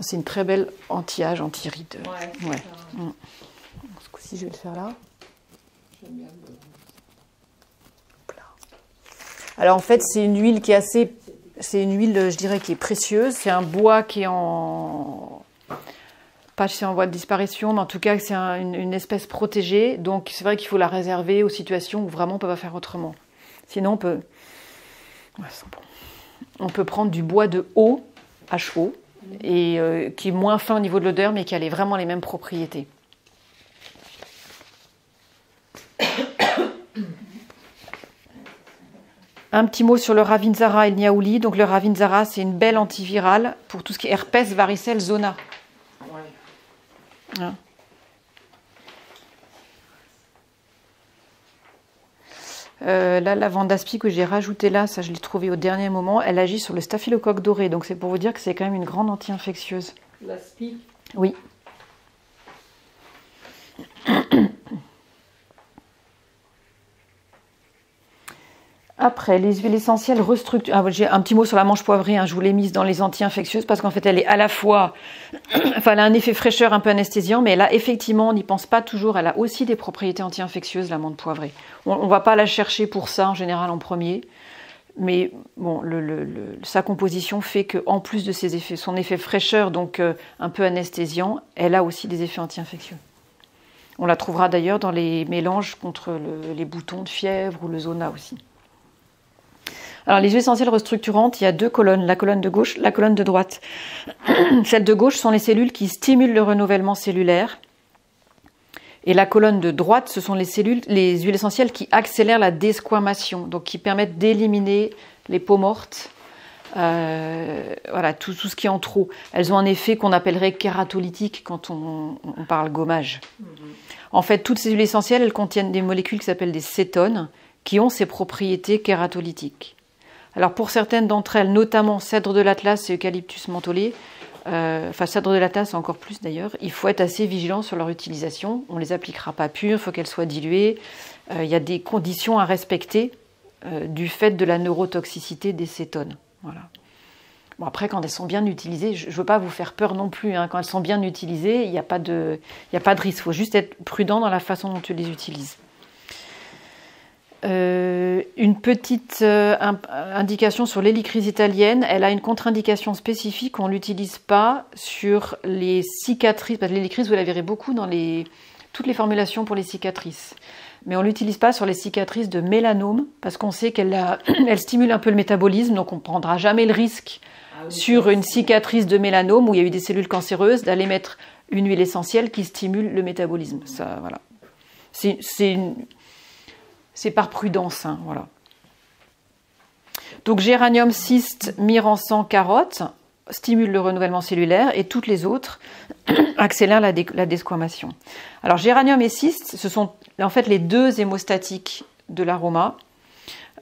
C'est une très belle anti-âge, anti-ride. Ouais. Ce coup-ci, je vais le faire là. J'aime bien. Alors en fait, c'est une huile qui est c'est une huile, je dirais, qui est précieuse. C'est un bois qui est pas si en voie de disparition, mais en tout cas, c'est une espèce protégée. Donc c'est vrai qu'il faut la réserver aux situations où vraiment on ne peut pas faire autrement. Sinon, on peut prendre du bois de haut, HO, et qui est moins fin au niveau de l'odeur, mais qui a vraiment les mêmes propriétés. Un petit mot sur le Ravintsara et le Niaouli. Donc le Ravintsara, c'est une belle antivirale pour tout ce qui est herpès, varicelle, zona. Ouais. Hein. La lavande aspic que j'ai rajoutée là, ça je l'ai trouvée au dernier moment, elle agit sur le staphylocoque doré. Donc c'est pour vous dire que c'est quand même une grande anti-infectieuse. L'aspic? Oui. Après, les huiles essentielles restructurent. J'ai un petit mot sur la menthe poivrée, je vous l'ai mise dans les anti-infectieuses parce qu'en fait, elle est à la fois. Enfin, elle a un effet fraîcheur un peu anesthésiant, mais elle a effectivement, on n'y pense pas toujours, elle a aussi des propriétés anti-infectieuses, la menthe poivrée. On ne va pas la chercher pour ça en général en premier, mais bon, sa composition fait qu'en plus de ses effets, son effet fraîcheur, donc un peu anesthésiant, elle a aussi des effets anti-infectieux. On la trouvera d'ailleurs dans les mélanges contre les boutons de fièvre ou le zona aussi. Alors, les huiles essentielles restructurantes, il y a deux colonnes, la colonne de gauche, la colonne de droite. Celles de gauche sont les cellules qui stimulent le renouvellement cellulaire. Et la colonne de droite, ce sont les huiles essentielles qui accélèrent la desquamation, donc qui permettent d'éliminer les peaux mortes, voilà, tout ce qui est en trop. Elles ont un effet qu'on appellerait kératolytique quand on parle gommage. En fait, toutes ces huiles essentielles, elles contiennent des molécules qui s'appellent des cétones, qui ont ces propriétés kératolytiques. Alors pour certaines d'entre elles, notamment cèdre de l'Atlas et Eucalyptus mentholé, cèdre de l'Atlas encore plus d'ailleurs, il faut être assez vigilant sur leur utilisation. On ne les appliquera pas pures, il faut qu'elles soient diluées. Il y a des conditions à respecter du fait de la neurotoxicité des cétones. Voilà. Bon, après, quand elles sont bien utilisées, je ne veux pas vous faire peur non plus. Hein. Quand elles sont bien utilisées, il n'y a pas de risque. Il faut juste être prudent dans la façon dont tu les utilises. Une petite indication sur l'hélicryse italienne. Elle a une contre-indication spécifique. On ne l'utilise pas sur les cicatrices. Parce que l'hélicryse, vous la verrez beaucoup dans toutes les formulations pour les cicatrices. Mais on ne l'utilise pas sur les cicatrices de mélanome parce qu'on sait qu'elle elle stimule un peu le métabolisme. Donc on ne prendra jamais le risque sur une cicatrice de mélanome où il y a eu des cellules cancéreuses d'aller mettre une huile essentielle qui stimule le métabolisme. Ça, voilà. C'est par prudence, hein, voilà. Donc géranium, cyste, myrrhe, encens, carotte stimulent le renouvellement cellulaire et toutes les autres accélèrent la desquamation. Alors géranium et cyste, ce sont en fait les deux hémostatiques de l'aroma.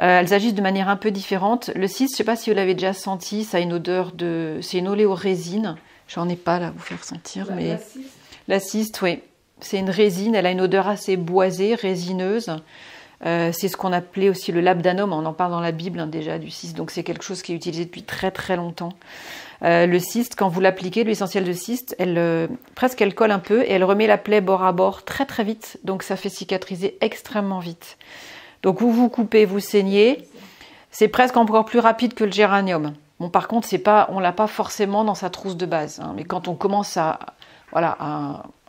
Elles agissent de manière un peu différente. Le cyste, je ne sais pas si vous l'avez déjà senti, ça a une odeur c'est une oléorésine. J'en ai pas là à vous faire sentir, mais la cyste, oui, c'est une résine. Elle a une odeur assez boisée, résineuse. C'est ce qu'on appelait aussi le labdanum, on en parle dans la Bible hein, déjà du cyste, donc c'est quelque chose qui est utilisé depuis très très longtemps. Le cyste, quand vous l'appliquez, l'huile essentielle de cyste, presque elle colle un peu et elle remet la plaie bord à bord très très vite, donc ça fait cicatriser extrêmement vite. Donc vous coupez, vous saignez, c'est presque encore plus rapide que le géranium. Bon, par contre, on l'a pas forcément dans sa trousse de base, hein, mais quand on commence à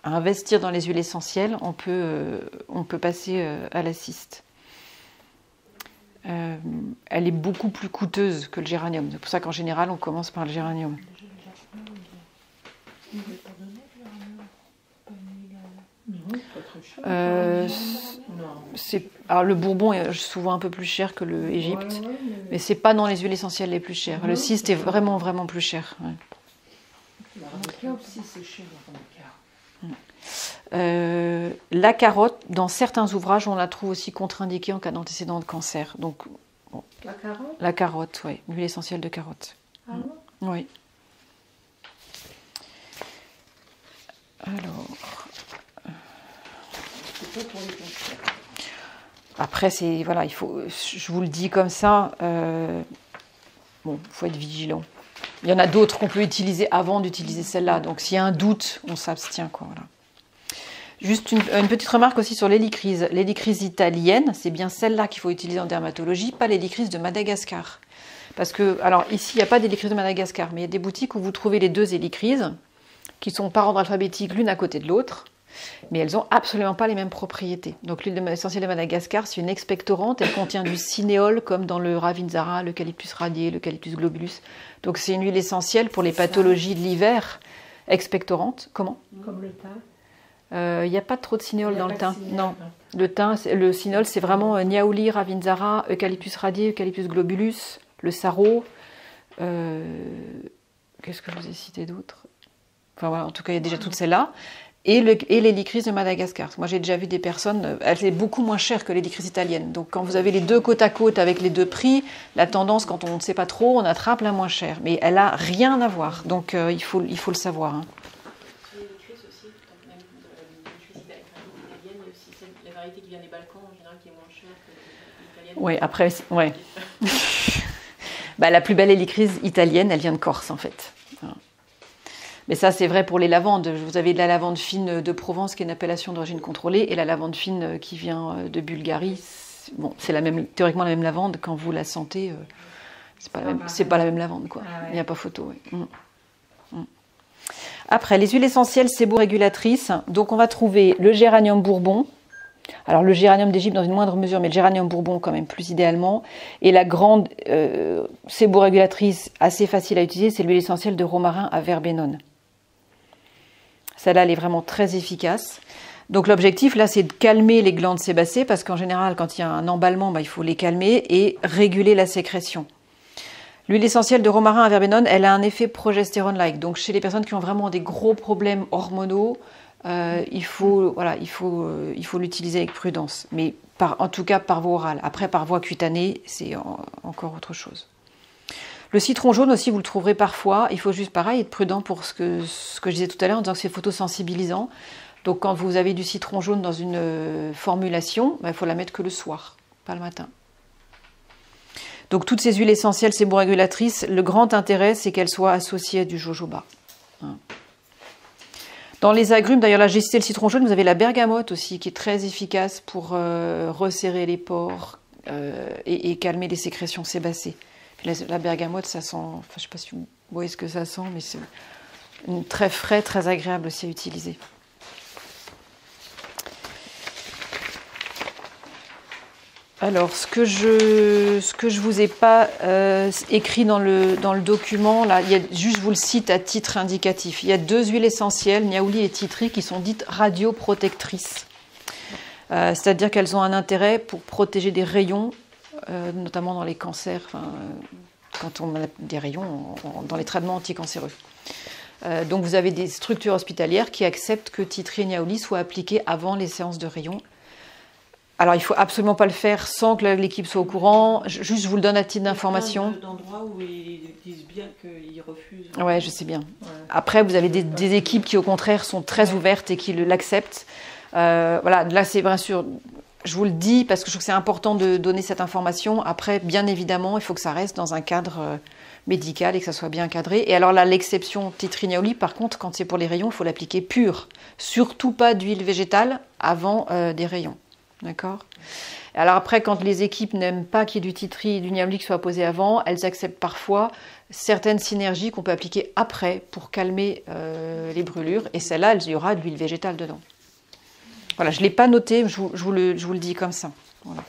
investir dans les huiles essentielles, on peut passer à la cyste. Elle est beaucoup plus coûteuse que le géranium. C'est pour ça qu'en général, on commence par le géranium. Alors le bourbon est souvent un peu plus cher que le Égypte, mais c'est pas dans les huiles essentielles les plus chères. Le cyste est vraiment vraiment plus cher. Ouais. Aussi, c'est cher. La carotte, dans certains ouvrages, on la trouve aussi contre-indiquée en cas d'antécédent de cancer. Donc, bon. La carotte ? La carotte, oui, l'huile essentielle de carotte. Ah bon ? Oui. Alors. C'est pas pour les cancers. Après, voilà, je vous le dis comme ça, faut être vigilant. Il y en a d'autres qu'on peut utiliser avant d'utiliser celle-là. Donc, s'il y a un doute, on s'abstient, quoi. Voilà. Juste une petite remarque aussi sur l'hélicryse. L'hélicryse italienne, c'est bien celle-là qu'il faut utiliser en dermatologie, pas l'hélicryse de Madagascar. Parce que, alors ici, il n'y a pas d'hélicryse de Madagascar, mais il y a des boutiques où vous trouvez les deux hélicryses, qui sont par ordre alphabétique l'une à côté de l'autre, mais elles n'ont absolument pas les mêmes propriétés. Donc l'huile essentielle de Madagascar, c'est une expectorante, elle contient du cinéole, comme dans le Ravinzara, l'eucalyptus radié, l'eucalyptus globulus. Donc c'est une huile essentielle pour les pathologies de l'hiver, expectorante. Comment ? Comme le thym. Il n'y a pas trop de cinéole dans le thym. Non. Le cinéole, c'est vraiment Niaouli, Ravinzara, Eucalyptus radié, Eucalyptus globulus, le sarro. Qu'est-ce que je vous ai cité d'autre ? Enfin voilà, en tout cas, il y a déjà toutes celles-là. Et l'hélicryse de Madagascar. Moi, j'ai déjà vu des personnes, elle est beaucoup moins chère que l'hélicryse italienne. Donc, quand vous avez les deux côte à côte avec les deux prix, la tendance, quand on ne sait pas trop, on attrape la moins chère. Mais elle n'a rien à voir. Donc, il faut le savoir. Hein. La variété qui vient des Balkans, en général, qui est moins chère que l'italienne. Oui, après, ouais. La plus belle hélicryse italienne, elle vient de Corse, en fait. Mais ça, c'est vrai pour les lavandes. Vous avez de la lavande fine de Provence, qui est une appellation d'origine contrôlée, et la lavande fine qui vient de Bulgarie. Bon, c'est théoriquement la même lavande. Quand vous la sentez, c'est pas la même lavande, quoi. Ah ouais. Il n'y a pas photo. Ouais. Après, les huiles essentielles séborégulatrices. Donc, on va trouver le géranium bourbon. Alors, le géranium d'Égypte dans une moindre mesure, mais le géranium bourbon quand même plus idéalement. Et la grande séborégulatrice assez facile à utiliser, c'est l'huile essentielle de romarin à verbenone. Celle-là, elle est vraiment très efficace. Donc, l'objectif, là, c'est de calmer les glandes sébacées, parce qu'en général, quand il y a un emballement, il faut les calmer et réguler la sécrétion. L'huile essentielle de romarin à verbenone, elle a un effet progestérone-like. Donc, chez les personnes qui ont vraiment des gros problèmes hormonaux, il faut l'utiliser avec prudence. Mais en tout cas, par voie orale. Après, par voie cutanée, c'est encore autre chose. Le citron jaune aussi, vous le trouverez parfois. Il faut juste, pareil, être prudent pour ce que je disais tout à l'heure, en disant que c'est photosensibilisant. Donc, quand vous avez du citron jaune dans une formulation, il faut la mettre que le soir, pas le matin. Donc toutes ces huiles essentielles séborégulatrices, le grand intérêt, c'est qu'elles soient associées à du jojoba. Dans les agrumes, d'ailleurs, là j'ai cité le citron jaune, vous avez la bergamote aussi, qui est très efficace pour resserrer les pores et calmer les sécrétions sébacées. Puis la bergamote, ça sent, enfin, je ne sais pas si vous voyez ce que ça sent, mais c'est très frais, très agréable aussi à utiliser. Alors, ce que je vous ai pas écrit dans le document, là, il y a juste, je vous le cite à titre indicatif. Il y a 2 huiles essentielles, niaouli et titri, qui sont dites radioprotectrices. C'est-à-dire qu'elles ont un intérêt pour protéger des rayons, notamment dans les cancers, quand on a des rayons dans les traitements anticancéreux. Donc vous avez des structures hospitalières qui acceptent que titri et niaouli soient appliqués avant les séances de rayons. Alors, il ne faut absolument pas le faire sans que l'équipe soit au courant. Juste, je vous le donne à titre d'information. Il y a plein d'endroits où ils disent bien qu'ils refusent. Oui, je sais bien. Ouais. Après, vous avez des équipes qui, au contraire, sont très ouvertes et qui l'acceptent. Voilà, là, c'est bien sûr, je vous le dis parce que je trouve que c'est important de donner cette information. Après, bien évidemment, il faut que ça reste dans un cadre médical et que ça soit bien encadré. Et alors là, l'exception titri niaouli, par contre, quand c'est pour les rayons, il faut l'appliquer pur. Surtout pas d'huile végétale avant des rayons. D'accord. Alors après, quand les équipes n'aiment pas qu'il y ait du titri et du niaouli qui soit posé avant, elles acceptent parfois certaines synergies qu'on peut appliquer après pour calmer les brûlures. Et celle-là, il y aura de l'huile végétale dedans. Voilà, je ne l'ai pas noté, je vous le dis comme ça. Voilà.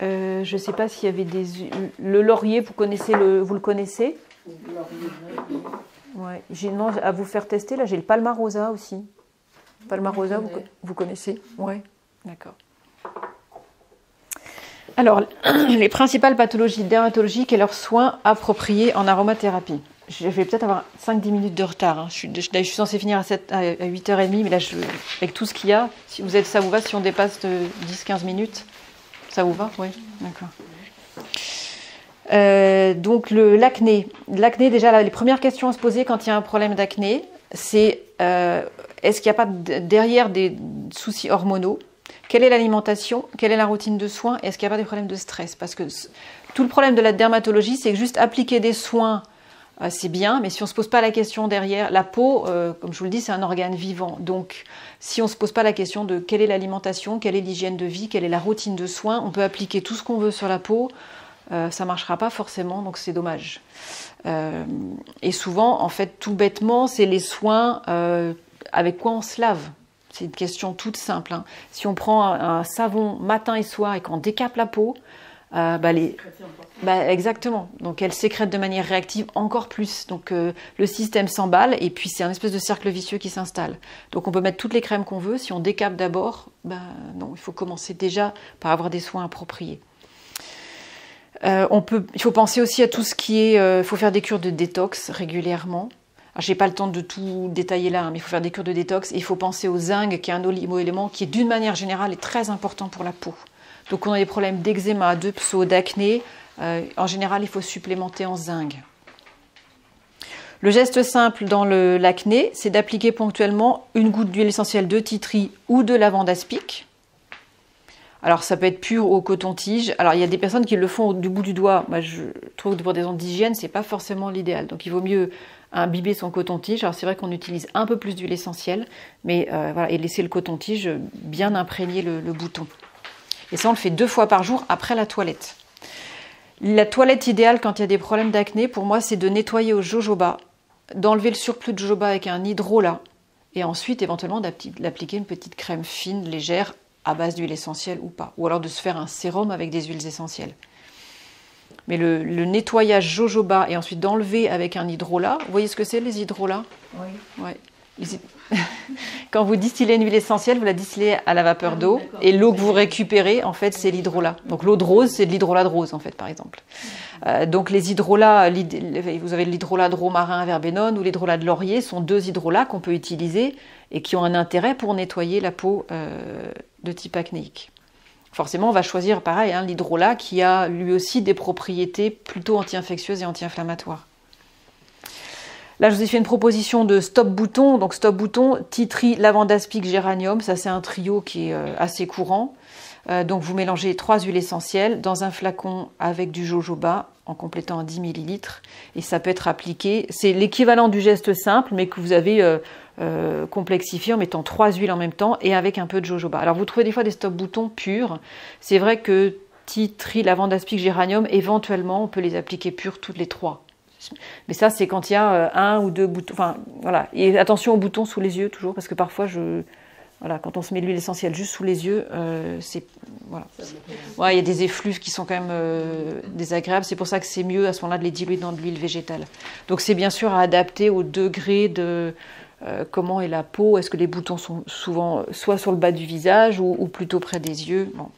Je ne sais pas s'il y avait le laurier, vous le connaissez? Ouais. Non, à vous faire tester, là j'ai le palmarosa aussi. Palmarosa, vous connaissez? Oui, d'accord. Alors, les principales pathologies dermatologiques et leurs soins appropriés en aromathérapie. Je vais peut-être avoir 5-10 minutes de retard. Hein. Je suis censée finir à 8h30, mais là, avec tout ce qu'il y a, ça vous va si on dépasse de 10-15 minutes? Ça vous va? Oui, d'accord. Donc, l'acné. L'acné, déjà, les premières questions à se poser quand il y a un problème d'acné, c'est est-ce qu'il n'y a pas derrière des soucis hormonaux? Quelle est l'alimentation? Quelle est la routine de soins? Est-ce qu'il n'y a pas des problèmes de stress? Parce que tout le problème de la dermatologie, c'est que juste appliquer des soins, c'est bien, mais si on ne se pose pas la question derrière, la peau, comme je vous le dis, c'est un organe vivant. Donc, si on ne se pose pas la question de quelle est l'alimentation, quelle est l'hygiène de vie, quelle est la routine de soins, on peut appliquer tout ce qu'on veut sur la peau, ça ne marchera pas forcément, donc c'est dommage. Et souvent, en fait, tout bêtement, c'est les soins avec quoi on se lave. C'est une question toute simple. Hein. Si on prend un savon matin et soir et qu'on décape la peau, exactement. Donc elle sécrète de manière réactive encore plus. Donc le système s'emballe et puis c'est un espèce de cercle vicieux qui s'installe. Donc on peut mettre toutes les crèmes qu'on veut. Si on décape d'abord, non, il faut commencer déjà par avoir des soins appropriés. Il faut penser aussi à tout ce qui est... il faut faire des cures de détox régulièrement. Je n'ai pas le temps de tout détailler là, mais il faut faire des cures de détox. Et il faut penser au zinc, qui est un oligo-élément qui, d'une manière générale, est très important pour la peau. Donc, on a des problèmes d'eczéma, de psoriasis, d'acné. En général, il faut supplémenter en zinc. Le geste simple dans l'acné, c'est d'appliquer ponctuellement une goutte d'huile essentielle de titri ou de lavande aspic. Alors, ça peut être pur au coton-tige. Alors, il y a des personnes qui le font du bout du doigt. Moi, je trouve que pour des raisons d'hygiène, ce n'est pas forcément l'idéal. Donc, il vaut mieux imbiber son coton-tige. Alors, c'est vrai qu'on utilise un peu plus d'huile essentielle, mais voilà, et laisser le coton-tige bien imprégner le bouton. Et ça, on le fait 2 fois par jour après la toilette. La toilette idéale quand il y a des problèmes d'acné, pour moi, c'est de nettoyer au jojoba, d'enlever le surplus de jojoba avec un hydrolat, et ensuite, éventuellement, d'appliquer une petite crème fine, légère, à base d'huile essentielle ou pas. Ou alors de se faire un sérum avec des huiles essentielles. Mais le nettoyage jojoba et ensuite d'enlever avec un hydrolat, vous voyez ce que c'est les hydrolats? Oui. Ouais. Quand vous distillez une huile essentielle, vous la distillez à la vapeur d'eau et l'eau que vous récupérez, en fait, c'est l'hydrolat. Donc l'eau de rose, c'est de l'hydrolat de rose, en fait, par exemple. Donc les hydrolats, vous avez l'hydrolat de romarin verbenone ou l'hydrolat de laurier, sont 2 hydrolats qu'on peut utiliser et qui ont un intérêt pour nettoyer la peau de type acnéique. Forcément, on va choisir, pareil, l'hydrolat qui a lui aussi des propriétés plutôt anti-infectieuses et anti-inflammatoires. Là, je vous ai fait une proposition de stop-bouton. Donc, stop-bouton, titri, lavande aspic, géranium. Ça, c'est un trio qui est assez courant. Donc vous mélangez 3 huiles essentielles dans un flacon avec du jojoba en complétant à 10 ml. Et ça peut être appliqué. C'est l'équivalent du geste simple, mais que vous avez complexifié en mettant 3 huiles en même temps et avec un peu de jojoba. Alors vous trouvez des fois des stop-boutons purs. C'est vrai que tea tree, lavande, aspic, géranium, éventuellement on peut les appliquer purs toutes les 3. Mais ça, c'est quand il y a 1 ou 2 boutons. Enfin, voilà. Et attention aux boutons sous les yeux, toujours, parce que parfois, voilà, quand on se met de l'huile essentielle juste sous les yeux, c'est... Voilà. Ouais, il y a des effluves qui sont quand même désagréables. C'est pour ça que c'est mieux, à ce moment-là, de les diluer dans de l'huile végétale. Donc, c'est bien sûr à adapter au degré de comment est la peau. Est-ce que les boutons sont souvent soit sur le bas du visage ou plutôt près des yeux. Bon.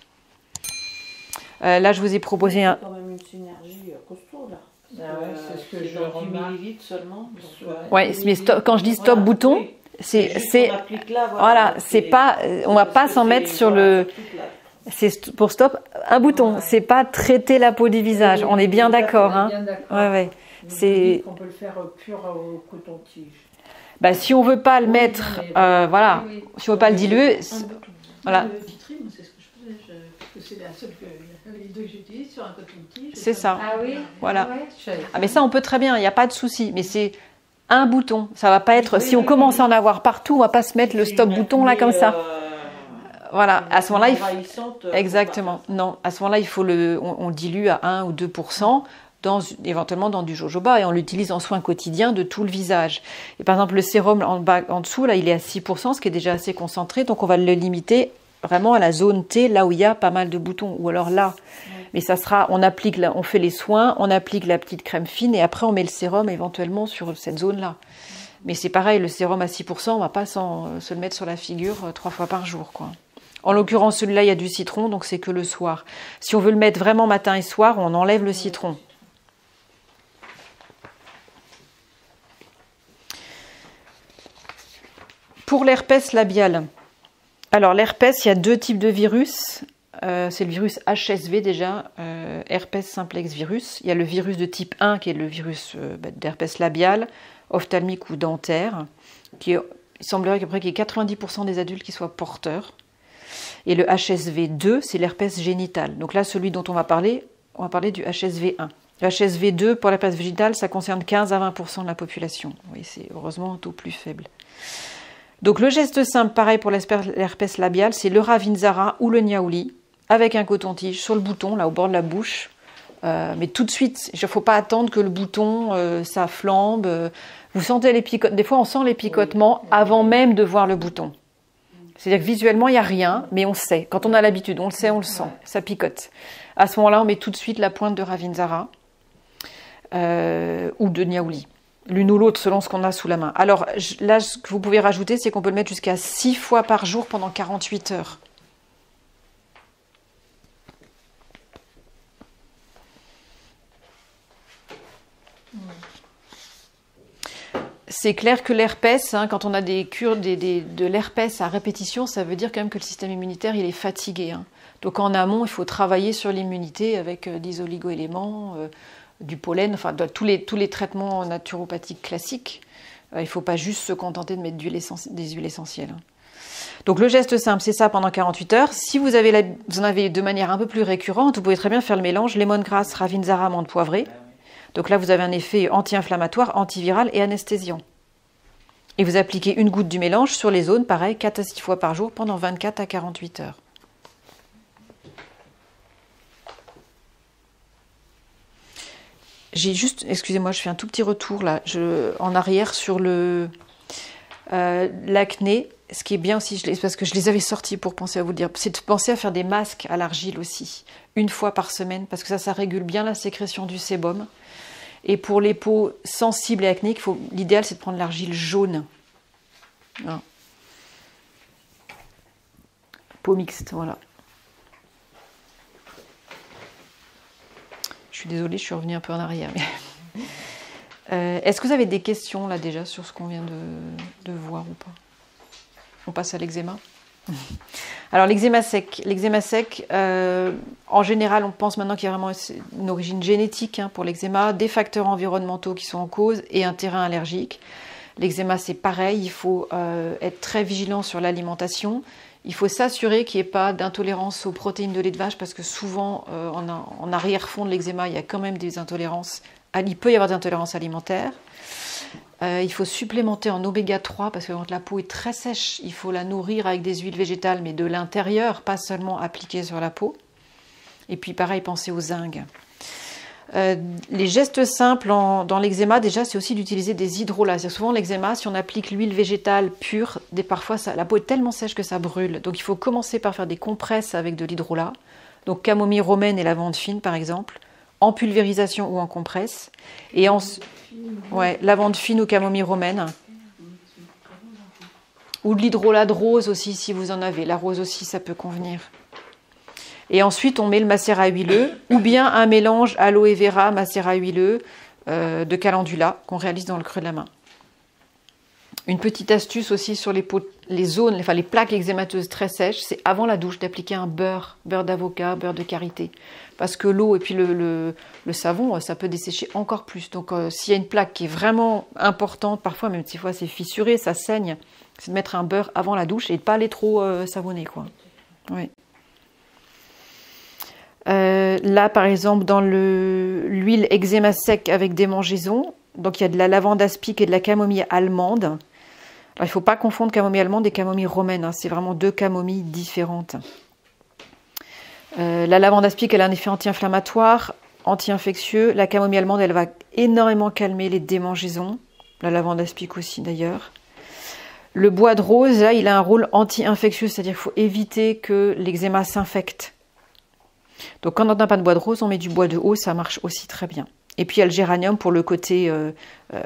Là, je vous ai proposé un... C'est quand même une synergie costaud, là. C'est ce que je dans 10 remarque. ml seulement. Ouais, mais quand je dis stop bouton, oui. c'est Là, voilà, c'est pas, on va pas s'en mettre sur le, c'est pour stop un bouton, c'est pas traiter la peau du visage. On est bien d'accord, hein. Ouais, ouais. C'est. On peut le faire pur au coton-tige. Bah, si on veut pas le mettre, voilà, si on veut pas le diluer, voilà. Le titri, c'est ce que je faisais, parce que c'est la seule les deux que j'utilise sur un coton-tige. C'est ça. Ah oui. Voilà. Ouais. Ah, mais ça, on peut très bien, il n'y a pas de souci. Mais c'est un bouton. Ça va pas être. Si on commence à en avoir partout, on va pas se mettre le stop bouton là comme ça. Voilà. À ce moment-là, il faut. Exactement. Non. À ce moment-là, il faut on dilue à 1 ou 2%. Éventuellement dans du jojoba, et on l'utilise en soins quotidiens de tout le visage. Et par exemple, le sérum en dessous, là, il est à 6%, ce qui est déjà assez concentré, donc on va le limiter vraiment à la zone T, là où il y a pas mal de boutons, ou alors là. Mais ça sera, on fait les soins, on applique la petite crème fine, et après on met le sérum éventuellement sur cette zone-là. Mais c'est pareil, le sérum à 6%, on va pas se le mettre sur la figure 3 fois par jour, quoi. En l'occurrence, celui-là, il y a du citron, donc c'est que le soir. Si on veut le mettre vraiment matin et soir, on enlève le citron. Pour l'herpès labial, alors l'herpès, il y a 2 types de virus. C'est le virus HSV déjà, herpès simplex virus. Il y a le virus de type 1 qui est le virus d'herpès labial, ophtalmique ou dentaire. Il semblerait qu'après qu'il y ait 90% des adultes qui soient porteurs. Et le HSV2, c'est l'herpès génital. Donc là, celui dont on va parler du HSV1. Le HSV2, pour l'herpès végétal, ça concerne 15 à 20% de la population. Oui, c'est heureusement un taux plus faible. Donc le geste simple, pareil pour l'herpès labial, c'est le Ravinzara ou le Niaouli, avec un coton-tige sur le bouton, là au bord de la bouche. Mais tout de suite, il ne faut pas attendre que le bouton, ça flambe. Vous sentez les picotements. Des fois, on sent les picotements avant même de voir le bouton. C'est-à-dire que visuellement, il n'y a rien, mais on sait. Quand on a l'habitude, on le sait, on le sent. Ça picote. À ce moment-là, on met tout de suite la pointe de Ravinzara ou de Niaouli. L'une ou l'autre selon ce qu'on a sous la main. Alors là, ce que vous pouvez rajouter, c'est qu'on peut le mettre jusqu'à 6 fois par jour pendant 48 heures. C'est clair que l'herpès, quand on a des cures de l'herpès à répétition, ça veut dire quand même que le système immunitaire il est fatigué. Donc en amont, il faut travailler sur l'immunité avec des oligo-éléments, du pollen, enfin tous les traitements naturopathiques classiques. Il ne faut pas juste se contenter de mettre des huiles essentielles. Donc le geste simple, c'est ça pendant 48 heures. Si vous en avez de manière un peu plus récurrente, vous pouvez très bien faire le mélange lémongrass, Ravinzara, menthe poivrée. Donc là, vous avez un effet anti-inflammatoire, antiviral et anesthésiant. Et vous appliquez une goutte du mélange sur les zones, pareil, 4 à 6 fois par jour pendant 24 à 48 heures. J'ai juste, excusez-moi, je fais un tout petit retour là, en arrière sur l'acné. Ce qui est bien aussi, parce que je les avais sortis pour penser à vous le dire, c'est de penser à faire des masques à l'argile aussi, une fois par semaine, parce que ça régule bien la sécrétion du sébum. Et pour les peaux sensibles et acnéiques, l'idéal c'est de prendre l'argile jaune. Voilà. Peau mixte, voilà. Je suis désolée, je suis revenue un peu en arrière. Mais... Est-ce que vous avez des questions là déjà sur ce qu'on vient de voir ou pas? On passe à l'eczéma. Alors l'eczéma sec. L'eczéma sec, en général, on pense maintenant qu'il y a vraiment une origine génétique pour l'eczéma, des facteurs environnementaux qui sont en cause et un terrain allergique. L'eczéma, c'est pareil, il faut être très vigilant sur l'alimentation. Il faut s'assurer qu'il n'y ait pas d'intolérance aux protéines de lait de vache parce que souvent, en arrière-fond de l'eczéma, il y a quand même des intolérances. Il peut y avoir des intolérances alimentaires. Il faut supplémenter en oméga 3 parce que quand la peau est très sèche, il faut la nourrir avec des huiles végétales, mais de l'intérieur, pas seulement appliquées sur la peau. Et puis pareil, pensez au zinc. Les gestes simples dans l'eczéma, déjà, c'est aussi d'utiliser des hydrolats. Souvent, l'eczéma, si on applique l'huile végétale pure, parfois la peau est tellement sèche que ça brûle. Donc, il faut commencer par faire des compresses avec de l'hydrolat. Donc, camomille romaine et lavande fine, par exemple, en pulvérisation ou en compresse. Et lavande fine ou camomille romaine. Ou de l'hydrolat de rose aussi, si vous en avez. La rose aussi, ça peut convenir. Et ensuite, on met le macérat huileux ou bien un mélange aloe vera, macérat huileux de calendula qu'on réalise dans le creux de la main. Une petite astuce aussi sur les plaques eczémateuses très sèches, c'est avant la douche d'appliquer un beurre d'avocat, beurre de karité. Parce que l'eau et puis le savon, ça peut dessécher encore plus. Donc s'il y a une plaque qui est vraiment importante, parfois même si c'est fissuré, ça saigne, c'est de mettre un beurre avant la douche et de ne pas aller trop savonner, quoi. Oui. Là, par exemple, dans l'huile eczéma sec avec démangeaison, donc il y a de la lavande aspic et de la camomille allemande. Alors, il ne faut pas confondre camomille allemande et camomille romaine, hein, c'est vraiment deux camomilles différentes. La lavande aspic, elle a un effet anti-inflammatoire, anti-infectieux. La camomille allemande, elle va énormément calmer les démangeaisons. La lavande aspic aussi, d'ailleurs. Le bois de rose, là, il a un rôle anti-infectieux, c'est-à-dire qu'il faut éviter que l'eczéma s'infecte. Donc quand on n'a pas de bois de rose, on met du bois de haut, ça marche aussi très bien. Et puis il y a le géranium pour le côté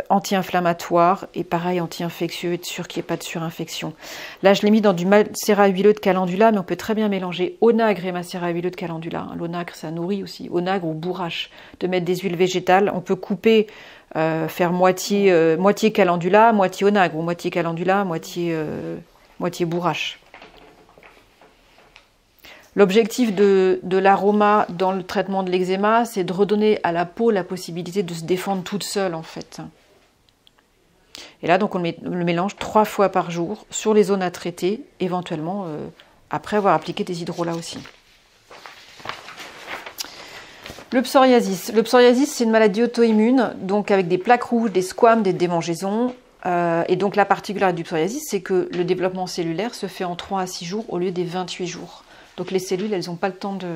anti-inflammatoire et pareil anti-infectieux, être sûr qu'il n'y ait pas de surinfection. Là je l'ai mis dans du macérat huileux de calendula, mais on peut très bien mélanger onagre et macérat huileux de calendula. L'onagre ça nourrit aussi, onagre ou bourrache, de mettre des huiles végétales. On peut couper, faire moitié calendula, moitié onagre, ou moitié calendula, moitié bourrache. L'objectif de l'aroma dans le traitement de l'eczéma, c'est de redonner à la peau la possibilité de se défendre toute seule en fait. Et là, donc, on le mélange 3 fois par jour sur les zones à traiter, éventuellement après avoir appliqué des hydrolats aussi. Le psoriasis. Le psoriasis, c'est une maladie auto-immune, donc avec des plaques rouges, des squames, des démangeaisons. Et donc la particularité du psoriasis, c'est que le développement cellulaire se fait en 3 à 6 jours au lieu des 28 jours. Donc les cellules, elles n'ont pas le temps de...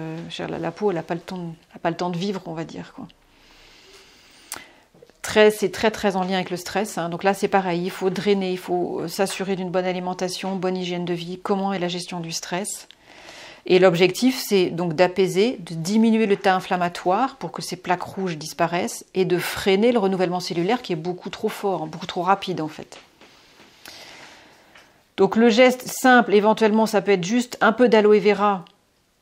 La peau, elle n'a pas le temps de vivre, on va dire, quoi. C'est très très en lien avec le stress, hein. Donc là, c'est pareil, il faut drainer, il faut s'assurer d'une bonne alimentation, bonne hygiène de vie, comment est la gestion du stress. Et l'objectif, c'est donc d'apaiser, de diminuer le tas inflammatoire pour que ces plaques rouges disparaissent et de freiner le renouvellement cellulaire qui est beaucoup trop fort, beaucoup trop rapide en fait. Donc le geste simple, éventuellement, ça peut être juste un peu d'aloe vera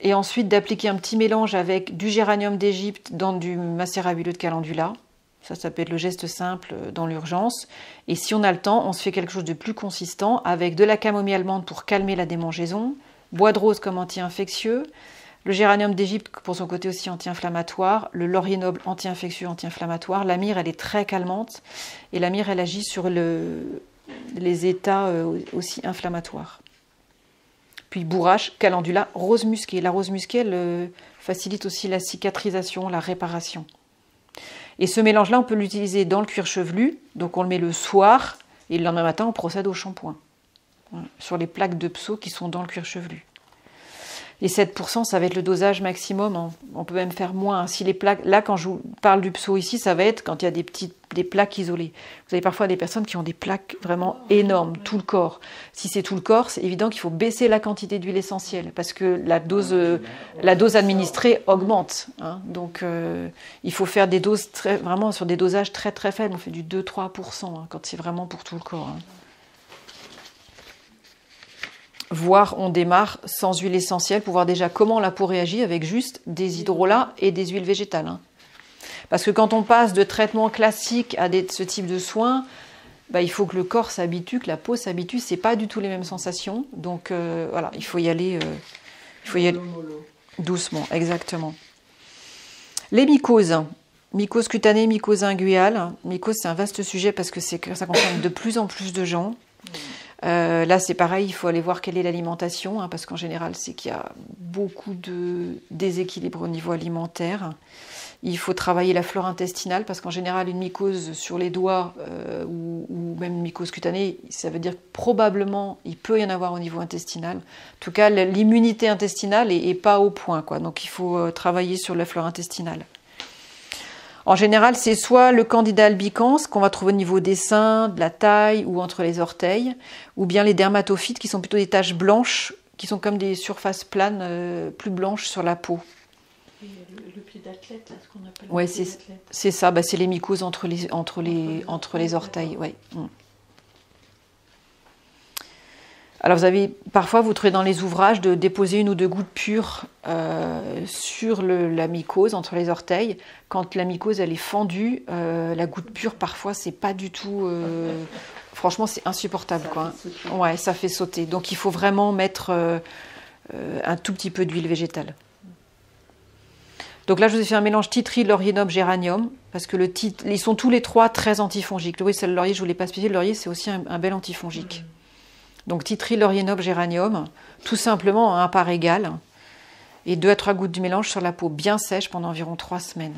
et ensuite d'appliquer un petit mélange avec du géranium d'Égypte dans du macérat huileux de calendula. Ça peut être le geste simple dans l'urgence. Et si on a le temps, on se fait quelque chose de plus consistant avec de la camomille allemande pour calmer la démangeaison, bois de rose comme anti-infectieux, le géranium d'Égypte pour son côté aussi anti-inflammatoire, le laurier noble anti-infectieux, anti-inflammatoire. La myrrhe, elle est très calmante et la myrrhe, elle agit sur les états aussi inflammatoires. Puis bourrache, calendula, rose musquée. La rose musquée, elle facilite aussi la cicatrisation, la réparation. Et ce mélange-là, on peut l'utiliser dans le cuir chevelu. Donc on le met le soir et le lendemain matin, on procède au shampoing. Voilà, sur les plaques de pso qui sont dans le cuir chevelu. Les 7%, ça va être le dosage maximum. On peut même faire moins. Si les plaques, là, quand je vous parle du pso ici, ça va être quand il y a des plaques isolées. Vous avez parfois des personnes qui ont des plaques vraiment énormes, tout le corps. Si c'est tout le corps, c'est évident qu'il faut baisser la quantité d'huile essentielle parce que la dose administrée augmente. Hein. Donc, il faut faire des doses vraiment sur des dosages très très faibles. On fait du 2-3% hein, quand c'est vraiment pour tout le corps. Hein. Voire on démarre sans huile essentielle pour voir déjà comment la peau réagit avec juste des hydrolats et des huiles végétales. Hein. Parce que quand on passe de traitements classiques à ce type de soins, il faut que le corps s'habitue, que la peau s'habitue. C'est pas du tout les mêmes sensations. Donc voilà, il faut y aller doucement, exactement. Les mycoses. Mycose cutanée, mycose inguinale. Mycose, c'est un vaste sujet parce que ça concerne de plus en plus de gens. Là, c'est pareil, il faut aller voir quelle est l'alimentation, hein, parce qu'en général, c'est qu'il y a beaucoup de déséquilibre au niveau alimentaire. Il faut travailler la flore intestinale, parce qu'en général, une mycose sur les doigts ou même une mycose cutanée, ça veut dire que probablement, il peut y en avoir au niveau intestinal. En tout cas, l'immunité intestinale n'est pas au point, quoi. Donc, il faut travailler sur la flore intestinale. En général, c'est soit le candida albicans qu'on va trouver au niveau des seins, de la taille ou entre les orteils, ou bien les dermatophytes qui sont plutôt des taches blanches, qui sont comme des surfaces planes plus blanches sur la peau. Et le pied d'athlète, là, ce qu'on appelle Ouais, le pied d'athlète. c'est ça, c'est les mycoses entre les orteils. Ouais. Alors parfois vous trouvez dans les ouvrages de déposer 1 ou 2 gouttes pures sur la mycose entre les orteils. Quand la mycose elle est fendue, la goutte pure parfois c'est pas du tout. Franchement c'est insupportable quoi. Ouais, ça fait sauter. Donc il faut vraiment mettre un tout petit peu d'huile végétale. Donc là je vous ai fait un mélange titri, laurier noble, géranium parce que ils sont tous les 3 très antifongiques. Oui, c'est le laurier, je voulais pas spécifier. Le laurier c'est aussi un bel antifongique. Donc titri, laurier noble, géranium, tout simplement à part égale, et 2 à 3 gouttes du mélange sur la peau bien sèche pendant environ 3 semaines.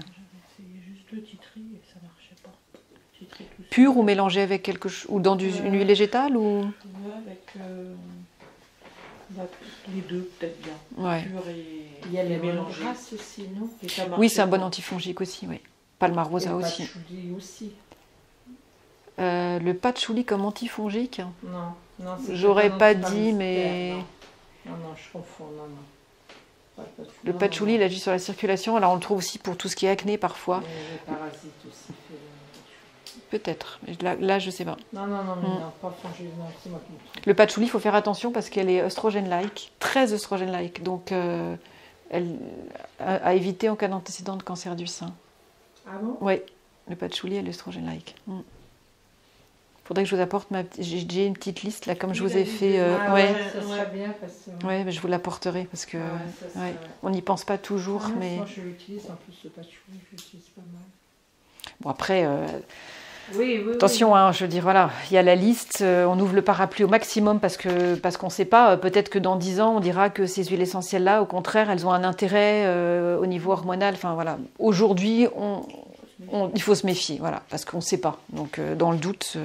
J'avais essayé juste le titri et ça marchait pas. Titri tout seul. Pur ou mélangé avec quelque chose, ou dans une huile végétale ou... Ouais, avec les deux peut-être bien. Ouais. Pur et Il y a les mélangé. grâce aussi, non? Et ça Oui, c'est un marchait bon pas. antifongique aussi, oui. Palmarosa Et le aussi. patchouli aussi. Le patchouli comme antifongique, Non, c'est j'aurais un pas dit, antiparasitaire, mais... Non, je confonds, non. Pas le patchouli. Le patchouli, il agit sur la circulation. Alors on le trouve aussi pour tout ce qui est acné parfois. Les parasites aussi. Fait le patchouli. Peut-être. Mais là, je sais pas. Non, pas fongé, non, c'est moi qui me trompe. Le patchouli, il faut faire attention parce qu'elle est œstrogène-like, très œstrogène-like. Donc, elle à éviter en cas d'antécédent de cancer du sein. Ah bon? Oui, le patchouli est l'œstrogène-like. Faudrait que je vous apporte j'ai une petite liste là, comme je vous ai fait. Ça serait bien parce que... Ouais, mais je vous l'apporterai parce que on n'y pense pas toujours. Mais moi, je l'utilise en plus, le patchouli, je l'utilise pas mal. bon, après, Oui. attention, hein, je veux dire, voilà, il y a la liste, on ouvre le parapluie au maximum parce qu'on ne sait pas. Peut-être que dans 10 ans, on dira que ces huiles essentielles-là, au contraire, elles ont un intérêt au niveau hormonal. Enfin, voilà. Aujourd'hui, il faut se méfier, voilà, parce qu'on ne sait pas. Donc, dans le doute...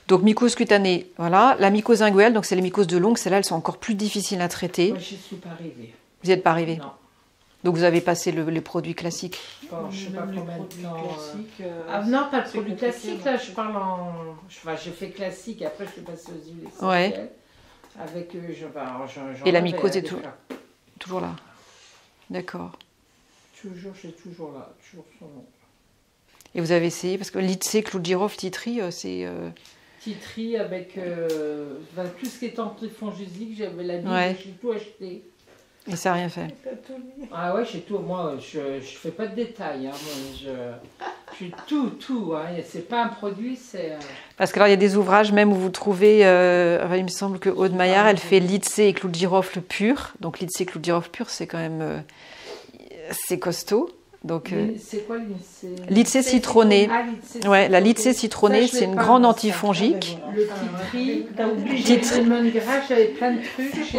Donc mycose cutanée, voilà. La mycose inguinale, donc c'est les mycoses de longue, celles-là elles sont encore plus difficiles à traiter. Moi j'y suis pas arrivée. Vous n'y êtes pas arrivé? Non. Donc vous avez passé les produits classiques. Je sais pas Même les combien de produits temps. classiques. Ah non, pas le c'est produit compliqué, classique, non. là je parle en... Enfin, j'ai fait classique, après je suis passée aux huiles essentielles. Ouais. Avec Et la mycose est toujours là. D'accord. Toujours, j'ai toujours là, toujours son nom. Et vous avez essayé, parce que l'ITC, clou de girofle, titri, c'est... Titri avec tout ce qui est antifongisique, j'avais la Bible, Ouais. j'ai tout acheté. Et ça n'a rien fait. Ah ouais, j'ai tout. Moi, je fais pas de détails. Hein. Moi, je tout. Hein. C'est pas un produit, c'est. Parce que alors il y a des ouvrages même où vous trouvez, il me semble que Aude Maillard, elle fait l'ITC et clou de girofle pur. Donc l'ITC clou de girofle pur, c'est quand même c'est costaud. Donc c'est quoi l'ITC citronné. Ouais, la l'ITC citronnée, Ça, je c'est l'ai une pas, grande moi, antifongique. Le titri, t'as oublié. J'ai lemongrass, j'avais plein de trucs.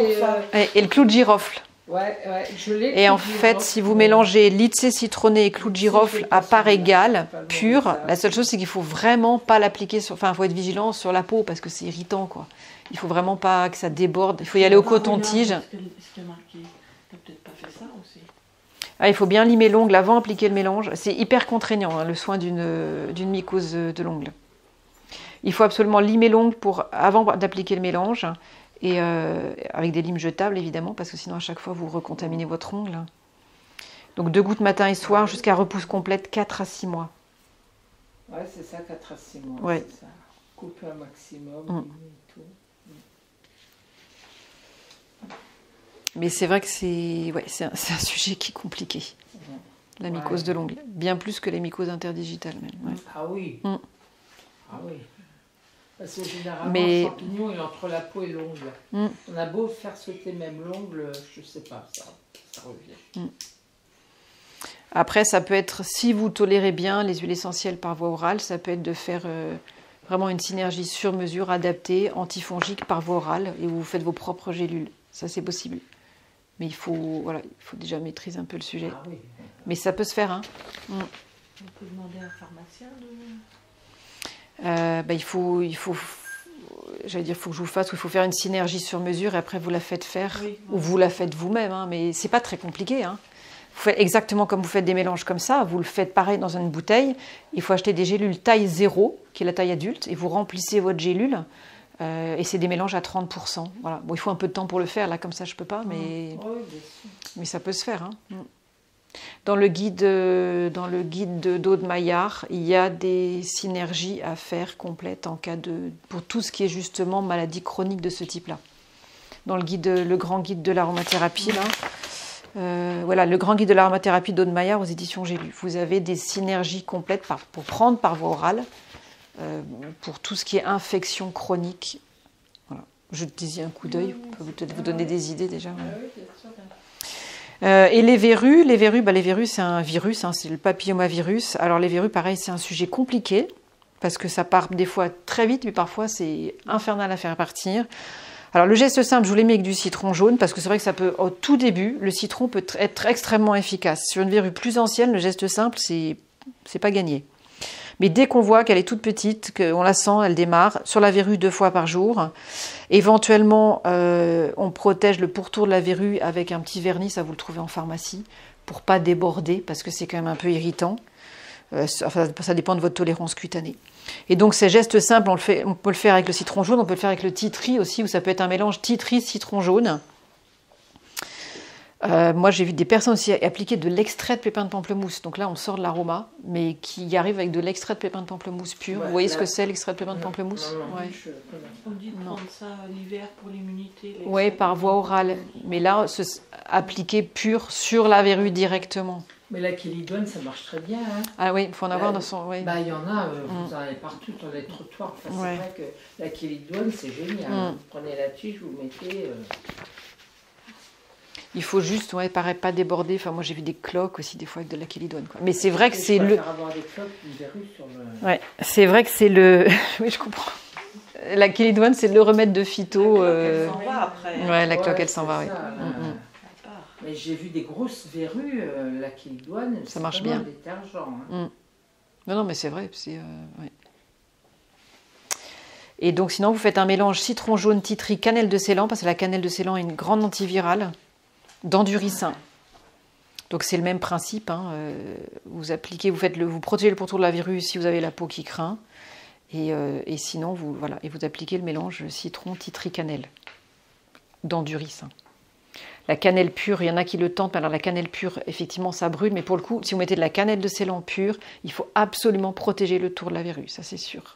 Et le clou de girofle. Ouais, je l'ai. Et en fait, si vous mélangez l'ITC citronné et clou de girofle à part égale, pur, la seule chose c'est qu'il faut vraiment pas l'appliquer sur... Enfin, il faut être vigilant sur la peau parce que c'est irritant, quoi. Il faut vraiment pas que ça déborde. Il faut y aller au coton-tige. Est-ce que marqué? T'as peut-être pas fait ça aussi. Ah, il faut bien limer l'ongle avant d'appliquer le mélange. C'est hyper contraignant, hein, le soin d'une mycose de l'ongle. Il faut absolument limer l'ongle avant d'appliquer le mélange. Et avec des limes jetables, évidemment, parce que sinon, à chaque fois, vous recontaminez votre ongle. Donc, 2 gouttes matin et soir, jusqu'à repousse complète, 4 à 6 mois. Ouais, c'est ça, 4 à 6 mois. Ouais. C'est ça. Couper un maximum. Et tout. Mais c'est vrai que c'est un sujet qui est compliqué, la mycose de l'ongle. Bien plus que les mycoses interdigitales, même. Ouais. Ah oui. Ah oui. Parce que généralement, mais... le champignon, il est entre la peau et l'ongle. On a beau faire sauter même l'ongle, je sais pas, ça revient. Après, ça peut être, si vous tolérez bien les huiles essentielles par voie orale, ça peut être de faire Vraiment une synergie sur mesure, adaptée, antifongique par voie orale, et où vous faites vos propres gélules. Ça, c'est possible. Mais il faut déjà maîtriser un peu le sujet. Ah oui. Mais ça peut se faire. Hein. On peut demander à un pharmacien de... J'allais dire, il faut que je vous fasse, ou il faut faire une synergie sur mesure, et après vous la faites faire, Oui, ou vous la faites vous-même. Hein, mais c'est pas très compliqué. Hein. Vous faites exactement comme vous faites des mélanges comme ça, vous le faites pareil dans une bouteille. Il faut acheter des gélules taille 0, qui est la taille adulte, et vous remplissez votre gélule, et c'est des mélanges à 30%. Voilà. Bon, il faut un peu de temps pour le faire, là comme ça je peux pas, mais ça peut se faire. Hein. Dans le guide d'Aude Maillard, il y a des synergies à faire complètes pour tout ce qui est justement maladie chronique de ce type-là. Dans le grand guide de l'aromathérapie, là. Le grand guide de l'aromathérapie d'Aude Maillard aux éditions J'ai lu. Vous avez des synergies complètes pour prendre par voie orale pour tout ce qui est infection chronique. Voilà. Jetez-y un coup d'œil, peut-être vous donner des idées déjà. Et les verrues, c'est un virus, hein, c'est le papillomavirus. Alors les verrues, pareil, c'est un sujet compliqué parce que ça part des fois très vite, mais parfois c'est infernal à faire partir. Alors le geste simple, je vous l'ai mis avec du citron jaune parce que c'est vrai que ça peut, au tout début, le citron peut être extrêmement efficace. Sur une verrue plus ancienne, le geste simple, c'est pas gagné. Mais dès qu'on voit qu'elle est toute petite, qu'on la sent, elle démarre, sur la verrue 2 fois par jour. Éventuellement, on protège le pourtour de la verrue avec un petit vernis, ça vous le trouvez en pharmacie, pour pas déborder, parce que c'est quand même un peu irritant. Ça dépend de votre tolérance cutanée. Et donc ces gestes simples, on peut le faire avec le citron jaune, on peut le faire avec le titri aussi, où ça peut être un mélange titri-citron jaune. Moi, j'ai vu des personnes aussi appliquer de l'extrait de pépins de pamplemousse. Donc là, on sort de l'aroma, mais qui arrive avec de l'extrait de pépins de pamplemousse pur. Ouais, vous voyez ce que c'est, l'extrait de pépins de pamplemousse? Non, ouais. On dit de prendre ça l'hiver pour l'immunité. Oui, par voie orale. Mais là, appliquer pur sur la verrue directement. Mais la chélidoine, ça marche très bien. Hein. Ah oui, il faut en avoir dans son... Oui. Il y en a, vous en avez partout sur les trottoirs. Enfin, c'est vrai que la chélidoine, c'est génial. Vous prenez la tige, vous mettez... Il faut juste, pareil, pas déborder. Enfin, moi, j'ai vu des cloques aussi, des fois, avec de la chélidoine. Mais c'est vrai que c'est le... avoir des cloques, une verrue sur le... Ouais, c'est vrai que c'est le... oui, je comprends. La chélidoine, c'est le remède de phyto. Elle s'en va après. Ouais, la cloque, elle s'en va, oui. Mais j'ai vu des grosses verrues, la chélidoine, ça marche bien. Détergent. Hein. Non, mais c'est vrai. Ouais. Et donc, sinon, vous faites un mélange citron jaune, titri, cannelle de Ceylan, parce que la cannelle de Ceylan est une grande antivirale, d'enduricin. Donc, c'est le même principe. Hein. Vous appliquez, vous protégez le pourtour de la verrue si vous avez la peau qui craint. Et sinon, vous appliquez le mélange citron, titri, cannelle, d'enduricin. La cannelle pure, il y en a qui le tentent. Alors la cannelle pure, effectivement, ça brûle. Mais pour le coup, si vous mettez de la cannelle de Ceylan pure, il faut absolument protéger le tour de la verrue. Ça, c'est sûr.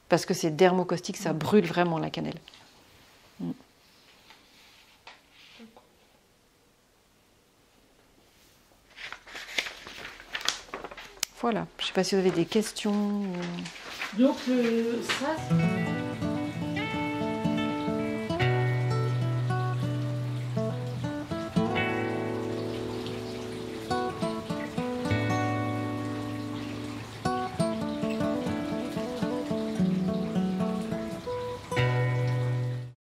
Parce que c'est dermocaustique, ça brûle vraiment la cannelle. Voilà. Je ne sais pas si vous avez des questions. Donc, ça...